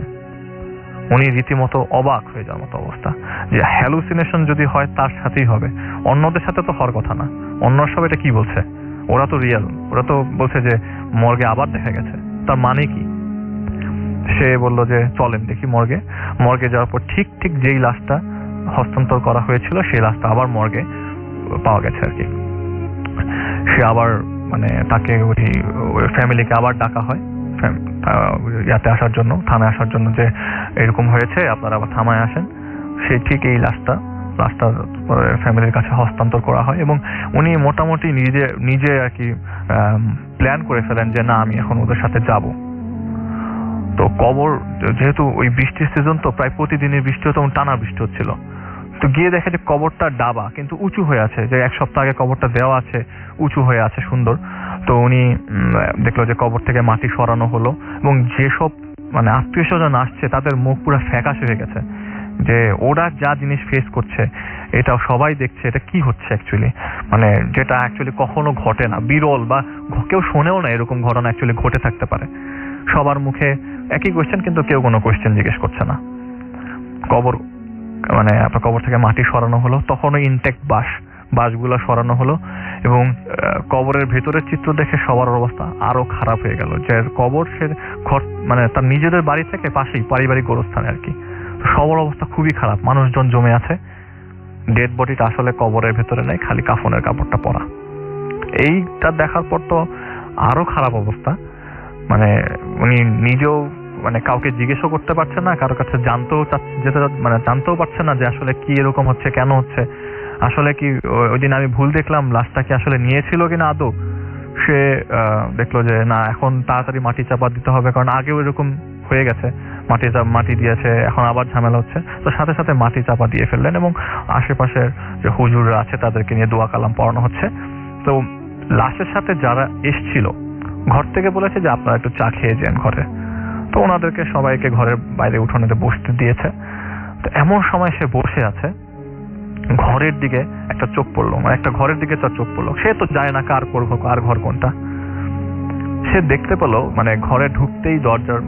উনি রীতিমতো অবাক হয়ে যাওয়ার মতো অবস্থা, যে হ্যালুসিনেশন যদি হয় তার সাথেই হবে, অন্যদের সাথে তো হওয়ার কথা না। অন্য সব এটা কি বলছে, ওরা তো রিয়েল, ওরা তো বলছে যে মর্গে আবার দেখা গেছে, তার মানে কি? সে বললো যে চলেন দেখি মর্গে। মর্গে যাওয়ার পর ঠিক ঠিক যেই লাশটা হস্তান্তর করা হয়েছিল সেই লাশটা আবার মর্গে পাওয়া গেছে আর কি। সে আবার মানে তাকে ওই ফ্যামিলিকে আবার ডাকা হয় ইয়াতে আসার জন্য, থানায় আসার জন্য, যে এরকম হয়েছে আপনারা আবার থানায় আসেন। সে ঠিক এই লাশটা ফ্যামিলির কাছে হস্তান্তর করা হয় এবং উনি মোটামুটি নিজে আর কি প্ল্যান করে ফেলেন যে না আমি এখন ওদের সাথে যাব। তো কবর যেহেতু ওই বৃষ্টির সিজন, তো প্রায় প্রতিদিনই বৃষ্টি হতো এবং টানা বৃষ্টি হচ্ছিল। তো গিয়ে দেখে যে কবরটা ডাবা কিন্তু উঁচু হয়ে আছে, যে এক সপ্তাহ আগে কবরটা দেওয়া আছে, উঁচু হয়ে আছে সুন্দর। তো উনি দেখলো যে কবর থেকে মাটি সরানো হলো এবং যেসব মানে আত্মীয় স্বজন আসছে তাদের মুখ পুরো ফ্যাকাশে হয়ে গেছে, যে ওরা যা জিনিস ফেস করছে এটা সবাই দেখছে, এটা কি হচ্ছে অ্যাকচুয়ালি, মানে যেটা অ্যাকচুয়ালি কখনো ঘটে না, বিরল বা কেউ শোনেও না এরকম ঘটনা অ্যাকচুয়ালি ঘটে থাকতে পারে। সবার মুখে একই কোয়েশ্চেন কিন্তু কেউ কোনো কোয়েশ্চেন জিজ্ঞেস করছে না। কবর মানে আপনার কবর থেকে মাটি সরানো হলো, তখনও ইনটেক্ট বাঁশগুলো সরানো হলো এবং কবরের ভেতরের চিত্র দেখে সবার অবস্থা আরো খারাপ হয়ে গেল, যে কবর সে ঘর মানে তার নিজেদের বাড়ি থেকে পাশেই পারিবারিক গোরস্থানে আর কি। সবার অবস্থা খুবই খারাপ, মানুষজন জমে আছে, ডেড বডিটা আসলে কবরের ভেতরে নেই, খালি কাফনের কাপড়টা পরা। এইটা দেখার পর তো আরো খারাপ অবস্থা, মানে উনি নিজেও মানে কাউকে জিজ্ঞেসও করতে পারছে না, কারো কাছে জানতেও পারছে না যে আসলে কি এরকম হচ্ছে, কেন হচ্ছে, আসলে কি ওই দিন আমি ভুল দেখলাম, লাশটা কি আসলে নিয়েছিল কিনা আদৌ। সে দেখলো যে না এখন তাড়াতাড়ি মাটি চাপা দিতে হবে, কারণ আগেও এরকম হয়ে গেছে, মাটি দিয়েছে, এখন আবার ঝামেলা হচ্ছে। তো সাথে সাথে মাটি চাপা দিয়ে ফেললেন এবং আশেপাশের যে হুজুররা আছে তাদেরকে নিয়ে দোয়া কালাম পড়ানো হচ্ছে। তো লাশের সাথে যারা এসছিল ঘর থেকে বলেছে যে আপনারা একটু চা খেয়ে যান ঘরে। তো ওনাদেরকে সবাইকে ঘরের বাইরে উঠোনেতে বসতে দিয়েছে। তো এমন সময় সে বসে আছে, ঘরের দিকে একটা চোখ পড়লো, মানে একটা ঘরের দিকে তার চোখ পড়লো। সে তো যায় না কার ঘর কোনটা। সে দেখতে পেলো মানে ঘরে ঢুকতেই দরজার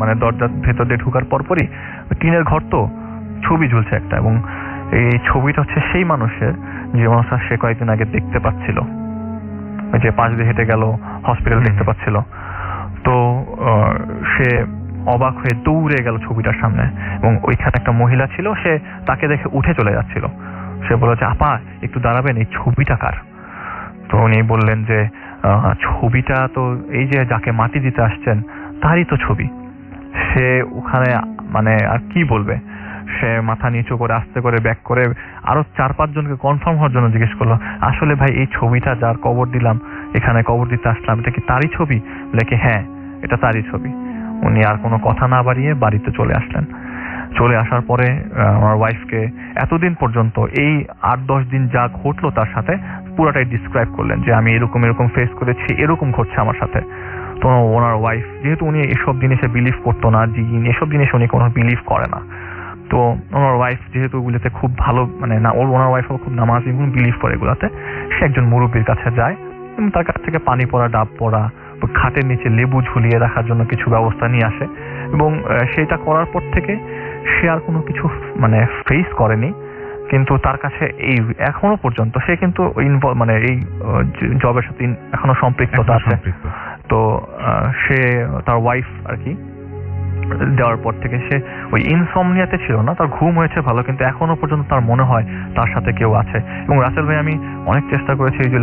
ভেতর দিয়ে ঢুকার পরপরই টিনের ঘর, তো ছবি ঝুলছে একটা, এবং এই ছবিটা হচ্ছে সেই মানুষের যে মানুষটা সে কয়েকদিন আগে দেখতে পাচ্ছিল, যে পাশ দিয়ে হেঁটে গেল, হসপিটাল দেখতে পাচ্ছিল। তো সে অবাক হয়ে দৌড়ে গেল ছবিটার সামনে এবং ওইখানে একটা মহিলা ছিল, সে তাকে দেখে উঠে চলে যাচ্ছিল। সে বলল যে আপা একটু দাঁড়াবেন, এই ছবিটা কার? তো উনি বললেন যে ছবিটা তো এই যে যাকে মাটি দিতে আসছেন তারই তো ছবি। সে ওখানে মানে আর কি বলবে, সে মাথা নিচু করে আস্তে করে ব্যাক করে আরো 4-5 জনকে কনফার্ম হওয়ার জন্য জিজ্ঞেস করলো, আসলে ভাই এই ছবিটা যার কবর দিলাম, এখানে কবর দিতে আসলাম, এটা কি তারই ছবি? বলে হ্যাঁ এটা তারই ছবি। উনি আর কোনো কথা না বাড়িয়ে বাড়িতে চলে আসলেন। চলে আসার পরে আমার ওয়াইফকে এতদিন পর্যন্ত এই 8-10 দিন যা ঘটলো তার সাথে পুরোটাই ডিসক্রাইব করলেন, যে আমি এরকম ফেস করেছি, এরকম ঘটছে আমার সাথে। তো ওনার ওয়াইফ, যেহেতু উনি এসব জিনিসে বিলিভ করতো না, জিন এসব জিনিস উনি কোনো বিলিভ করে না, তো ওনার ওয়াইফ যেহেতু ওগুলোতে খুব ভালো মানে না, ওনার ওয়াইফও খুব নামাজি এবং বিলিভ করে এগুলাতে, সে একজন মুরব্বীর কাছে যায় এবং তার কাছ থেকে পানি পড়া, ডাব পড়া, খাটের নিচে লেবু ঝুলিয়ে রাখার জন্য কিছু ব্যবস্থা নিয়ে আসে। এবং সেটা করার পর থেকে সে আর কোনো কিছু মানে ফেস করেনি, কিন্তু তার কাছে এই এখনো পর্যন্ত সে কিন্তু মানে এই জবের সাথে এখনো সম্পৃক্ততা আছে। তো সে তার ওয়াইফ আর কি দেওয়ার পর থেকে সে ওই ইনসমনিয়াতে ছিল না, তার ঘুম হয়েছে ভালো, কিন্তু এখনো পর্যন্ত তার মনে হয় তার সাথে কেউ আছে। এবং রাসেল ভাই আমি অনেক চেষ্টা করেছি এই যে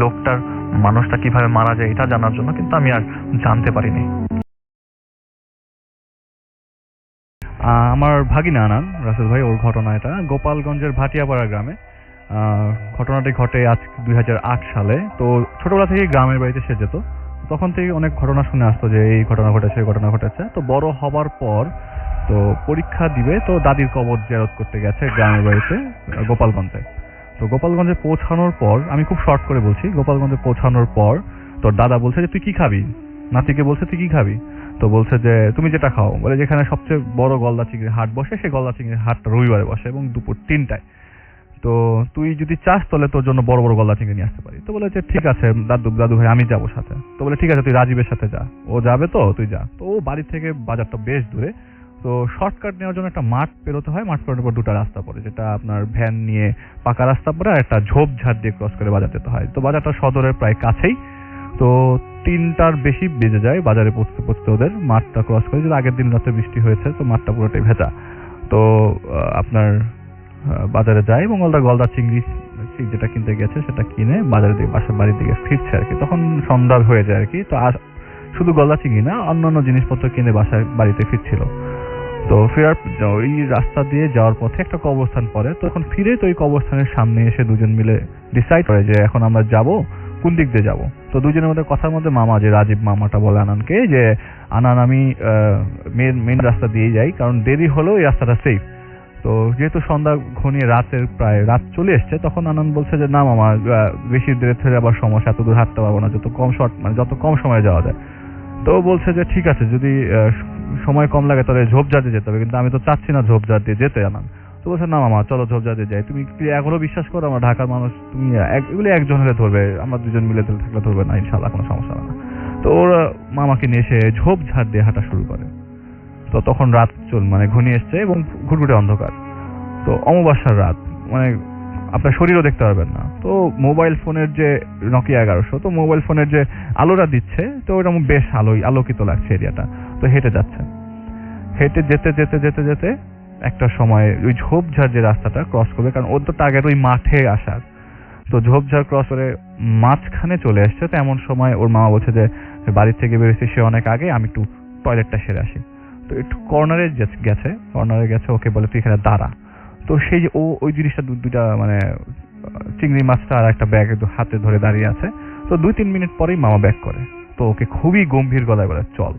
মানুষটা কিভাবে মারা যায় এটা জানার জন্য, কিন্তু আমি আর জানতে পারিনি। আমার ভাগিনা আনান রাসেল ভাই, ওর ঘটনা এটা গোপালগঞ্জের ভাটিয়াপাড়া গ্রামে। ঘটনাটি ঘটে আজ 2008 সালে। তো ছোটবেলা থেকে গ্রামের বাড়িতে সে যেত, তখন থেকে অনেক ঘটনা শুনে আসতো যে এই ঘটনা ঘটেছে, এই ঘটনা ঘটেছে। তো বড় হবার পর তো পরীক্ষা দিবে, তো দাদির কবর জিয়ারত করতে গেছে গ্রামের বাড়িতে গোপালগঞ্জে। তো গোপালগঞ্জে পৌঁছানোর পর, আমি খুব শর্ট করে বলছি, গোপালগঞ্জে পৌঁছানোর পর তোর দাদা বলছে যে তুই কি খাবি, নাতিকে বলছে তুই কি খাবি। তো বলছে যে তুমি যেটা খাও, বলে যেখানে সবচেয়ে বড় গলদা চিংড়ির হাট বসে, সেই গলদা চিংড়ির হাটটা রবিবারে বসে এবং দুপুর 3টায়। তো তুই যদি চাস তাহলে তোর জন্য বড় বড় গলদা চিংড়ি নিয়ে আসতে পারি। তো বলে যে ঠিক আছে দাদু ভাই আমি যাবো সাথে। তো বলে ঠিক আছে তুই রাজীবের সাথে যা, ও যাবে তো তুই যা। তো ও বাড়ি থেকে বাজারটা বেশ দূরে, তো শর্টকাট নেওয়ার জন্য একটা মাঠ পেরোতে হয়, মাঠ পেরোনোর পর 2টা রাস্তা পড়ে, যেটা আপনার ভ্যান নিয়ে পাকা রাস্তা পড়ে আর একটা ঝোপঝাড় দিয়ে ক্রস করে বাজার যেতে হয়। তো বাজারটা সদরের প্রায় কাছেই। তো তো 3টার বেশি বেজে যায় বাজারে পৌঁছতে পৌঁছতে, ওদের মাঠটা ক্রস করে, যদি আগের দিন রাতে বৃষ্টি হয়েছে তো মাঠটা পুরোটাই ভেজা। তো আপনার বাজারে যায় এবং গলদা চিংড়ি যেটা কিনতে গেছে সেটা কিনে বাজারের দিকে বাড়ির দিকে ফিরছে আর কি। তখন সন্ধ্যা হয়ে যায় আর কি। তো আর শুধু গলদা চিংড়ি না, অন্যান্য জিনিসপত্র কিনে বাড়িতে ফিরছিল। তো ফেরার ওই রাস্তা দিয়ে যাওয়ার পথে একটা কবরস্থান পড়ে। তখন ফিরে তো ওই কবরস্থানের সামনে এসে দুজন মিলে ডিসাইড করে যে এখন আমরা যাব, কোন দিক দিয়ে যাব। তো দুজনের মধ্যে কথার মধ্যে মামা, যে রাজীব মামাটা বলে আনানকে যে আনান আমি মেন রাস্তা দিয়ে যাই, কারণ দেরি হলেও এই রাস্তাটা সেফ। তো যেহেতু সন্ধ্যা ঘনিয়ে প্রায় রাত চলে এসছে, তখন আনন্দ বলছে যে না মামা, বেশি দূরে থেকে আবার সমস্যা, এত দূর হাঁটতে পারবো না, যত কম সময়ে যাওয়া যায়। তো বলছে যে ঠিক আছে, যদি সময় কম লাগে তাহলে ঝোপঝাড় দিয়ে যেতে হবে, কিন্তু আমি তো চাচ্ছি না ঝোপঝাড় দিয়ে যেতে। আনন্দ তো বলছে না মামা চলো ঝোপঝাড় দিয়ে যাই। তুমি কি এখনো বিশ্বাস করো, আমরা ঢাকার মানুষ, তুমি এগুলি একজন হলে ধরবে, আমরা দুজন মিলে থাকলে ধরবে না, ইনশাল্লাহ কোনো সমস্যা হবে না। তো ওরা মামাকে নিয়ে এসে ঝোপঝাড় দিয়ে হাঁটা শুরু করে। তো তখন রাত ঘনিয়ে এসছে এবং ঘুটঘুটে অন্ধকার। তো অমাবস্যার রাত, আপনার শরীরও দেখতে পারবেন না। তো মোবাইল ফোনের যে নোকিয়া 1100, তো মোবাইল ফোনের যে আলোটা দিচ্ছে, তো ওটা বেশ আলোকিত লাগছে এরিয়াটা। তো হেঁটে যাচ্ছে, হেঁটে যেতে যেতে যেতে যেতে একটা সময় ওই ঝোপঝাড় যে রাস্তাটা ক্রস করবে, কারণ ওর তো টার্গেট ওই মাঠে আসার। তো ঝোপঝাড় ক্রস করে মাঝখানে চলে আসছে। তো এমন সময় ওর মামা বলছে যে বাড়ির থেকে বেরোচ্ছে সে অনেক আগে, আমি একটু টয়লেটটা সেরে আসি। তো একটু কর্নারে গেছে, ওকে বলে তুই এখানে দাঁড়া। তো সেই যে ওই জিনিসটা দুইটা চিংড়ি মাছটা আর একটা ব্যাগ হাতে ধরে দাঁড়িয়ে আছে। তো 2-3 মিনিট পরেই মামা ব্যাক করে। তো ওকে খুবই গম্ভীর গলায় বলে চল,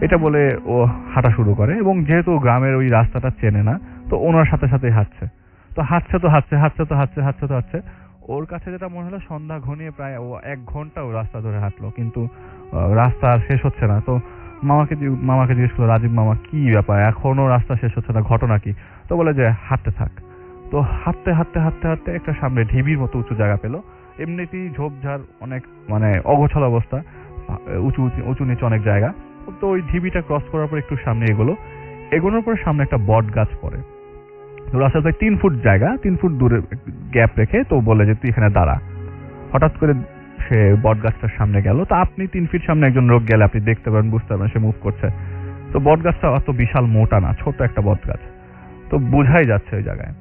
এটা বলে ও হাঁটা শুরু করে। এবং যেহেতু গ্রামের ওই রাস্তাটা চেনে না, তো ওনার সাথে সাথেই হাঁটছে। তো হাঁটছে। ওর কাছে যেটা মনে হলো, সন্ধ্যা ঘনিয়ে প্রায় ও 1 ঘন্টা ও রাস্তা ধরে হাঁটলো, কিন্তু রাস্তা আর শেষ হচ্ছে না। তো মামাকে জিজ্ঞেস করলো, রাজীব মামা কি ব্যাপার, এখনো রাস্তা শেষ হচ্ছে না, ঘটনা কি? তো বলে যে হাঁটতে থাক। তো হাঁটতে একটা সামনে ঢিবির মতো উঁচু জায়গা পেলো। এমনিতেই ঝোপঝাড় অনেক অগোছাল অবস্থা, উঁচু নিচু অনেক জায়গা। তো ওই ঢিবিটা ক্রস করার পর একটু সামনে এগোনোর পর সামনে একটা বট গাছ পড়ে। তো রাস্তাতে 3 ফুট জায়গা, 3 ফুট দূরে গ্যাপ রেখে তো বলে যে তুই এখানে দাঁড়া। হঠাৎ করে সে বট গাছটার সামনে গেল। তো আপনি 3 ফিট সামনে একজন লোক গেলে আপনি দেখতে পারেন, বুঝতে পারবেন সে মুভ করছে। তো বট গাছটা অত বিশাল মোটা না, ছোট একটা বট গাছ। তো বোঝাই যাচ্ছে ওই জায়গায়।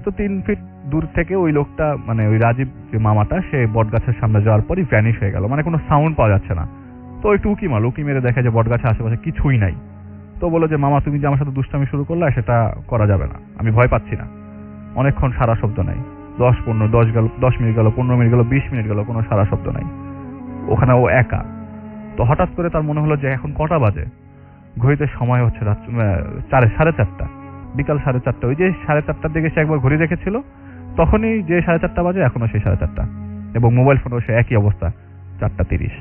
তো 3 ফিট দূর থেকে ওই লোকটা, ওই রাজীব যে মামাটা, সে বট গাছের সামনে যাওয়ার পরই ভ্যানিশ হয়ে গেল, কোনো সাউন্ড পাওয়া যাচ্ছে না। তো একটু উকি মেরে দেখে যে বট গাছের আশেপাশে কিছুই নাই। তো বলো যে মামা, তুমি যে আমার সাথে দুষ্টামি শুরু করলে, সেটা করা যাবে না, আমি ভয় পাচ্ছি না। অনেকক্ষণ সারা শব্দ নাই, 10 মিনিট গেল, 15 মিনিট গেল, 20 মিনিট গেল, কোনো সারা শব্দ নাই। ওখানে ও একা। তো হঠাৎ করে তার মনে হলো যে এখন কটা বাজে, ঘড়িতে সময় হচ্ছে রাত 4:30, বিকাল 4:30। ওই যে 4:30টার দিকে সে একবার ঘড়ি রেখেছিল, তখনই যে 4:30 বাজে, এখনো সেই 4:30। এবং মোবাইল ফোনও সে একই অবস্থা, 4:30।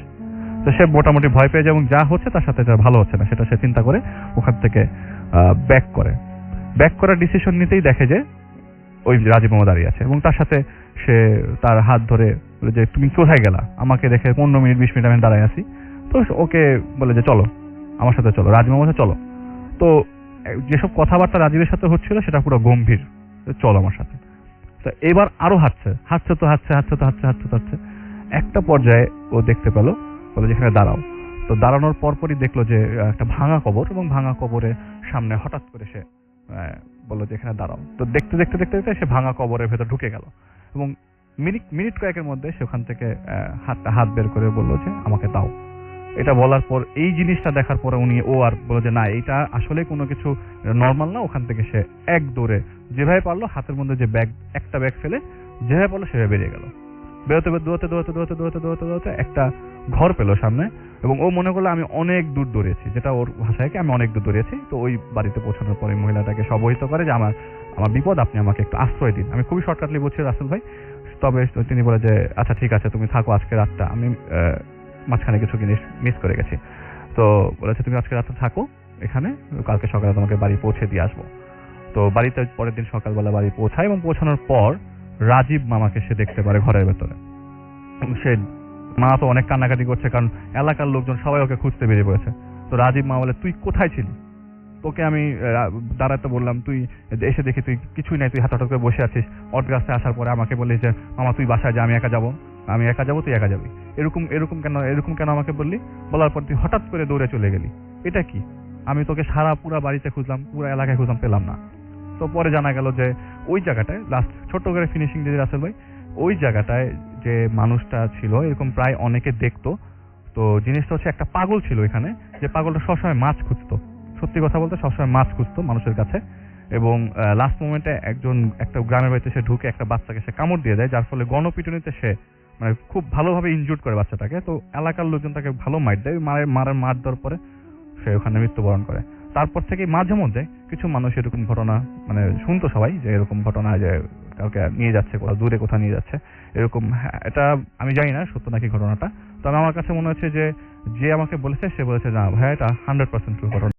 তো সে মোটামুটি ভয় পেয়ে যায় এবং যা হচ্ছে তার সাথে যা ভালো হচ্ছে না সেটা সে চিন্তা করে ওখান থেকে ব্যাক করার ডিসিশন নিতেই দেখে যে ওই রাজীব মামা দাঁড়িয়ে আছে এবং তার সাথে সে তার হাত ধরে যে তুমি কোথায় গেলা, আমাকে দেখে 15 মিনিট 20 মিনিট আমি দাঁড়ায় আছি। তো ওকে বলে যে চলো আমার সাথে চলো, রাজীব মামার সাথে চলো। তো যেসব কথাবার্তা রাজীবের সাথে হচ্ছিল সেটা পুরো গম্ভীর, চলো আমার সাথে। তো এবার আরো হাঁটছে। একটা পর্যায়ে ও দেখতে পেল, বলে যেখানে দাঁড়াও। তো দাঁড়ানোর পরপরই দেখলো যে একটা ভাঙা কবর, এবং ভাঙা কবরের সামনে হঠাৎ করে সে বললো যে এখানে দাঁড়াও। তো দেখতে সে ভাঙা কবরের ভেতর ঢুকে গেল এবং মিনিট কয়েকের মধ্যে সে ওখান থেকে হাত বের করে বললো যে আমাকে দাও। এটা বলার পর, এই জিনিসটা দেখার পরে ও আর বললো যে না, এটা আসলে কোনো কিছু নর্মাল না। ওখান থেকে সে এক দৌড়ে যেভাবে পারলো, হাতের মধ্যে যে একটা ব্যাগ ফেলে যেভাবে পারলো সেভাবে বেরিয়ে গেল। দৌড়াতে একটা ঘর পেলো সামনে, এবং ও মনে করলো আমি অনেক দূর দৌড়িয়েছি, যেটা ওর ভাষায় আমি অনেক দূর দৌড়িয়েছি। তো ওই বাড়িতে পৌঁছানোর পরে মহিলাটাকে অবহিত করে যে আমার বিপদ, আপনি আমাকে একটু আশ্রয় দিন। আমি খুবই শর্টকাটলি বলছি রাসেল ভাই। তবে তিনি বলে যে আচ্ছা ঠিক আছে, তুমি থাকো আজকে রাতটা, আমি মাঝখানে কিছু জিনিস মিস করে গেছি। তো বলেছে তুমি আজকে রাতটা থাকো এখানে, কালকে সকালে তোমাকে বাড়ি পৌঁছে দিয়ে আসবো। তো বাড়িতে পরের দিন সকালবেলা বাড়ি পৌঁছায়, এবং পৌঁছানোর পর রাজীব মামাকে সে দেখতে পারে ঘরের ভেতরে। সে মা তো অনেক কান্নাকাটি করছে, কারণ এলাকার লোকজন সবাই ওকে খুঁজতে বেরিয়ে পড়েছে। তো রাজীব মা বলে তুই কোথায় ছিলি, তোকে আমি দাঁড়াতে বললাম, তুই এসে দেখি তুই কিছুই নাই, তুই হাত করে বসে আছিস। অট গাছে আসার পরে আমাকে বললি যে মামা তুই বাসায় যা, আমি একা যাবো। আমি একা যাবো, তুই একা যাবি, এরকম কেন আমাকে বললি? বলার পর তুই হঠাৎ করে দৌড়ে চলে গেলি, এটা কি? আমি তোকে সারা পুরা বাড়িতে খুঁজলাম, পুরো এলাকায় খুঁজলাম, পেলাম না। তো পরে জানা গেল যে ওই জায়গাটায় লাস্ট ছোট্ট করে ফিনিশিং দিয়ে রাসেল ভাই, ওই জায়গাটায় যে মানুষটা ছিল এরকম প্রায় অনেকে দেখতো। তো জিনিসটা হচ্ছে একটা পাগল ছিল এখানে, যে পাগলটা সবসময় মাছ খুঁজতো, সত্যি কথা বলতে সবসময় মাছ খুঁজতো মানুষের কাছে। এবং লাস্ট মোমেন্টে একটা গ্রামের বাড়িতে সে ঢুকে একটা বাচ্চাকে সে কামড় দিয়ে দেয়, যার ফলে গণপিটুনিতে সে মানে খুব ভালোভাবে ইনজুর্ড করে বাচ্চাটাকে। তো এলাকার লোকজন তাকে ভালো মার দেয়, মার দেওয়ার পরে সে ওখানে মৃত্যুবরণ করে। তারপর থেকে মাঝে মধ্যে কিছু মানুষ এরকম ঘটনা মানে শুনতো সবাই, যে এরকম ঘটনা যে কাউকে নিয়ে যাচ্ছে কোথাও দূরে, কোথাও নিয়ে যাচ্ছে এরকম। হ্যাঁ, এটা আমি জানি না সত্য নাকি ঘটনাটা, তবে আমার কাছে মনে হচ্ছে যে আমাকে বলেছে সে বলেছে না ভাই এটা 100% ট্রু ঘটনা।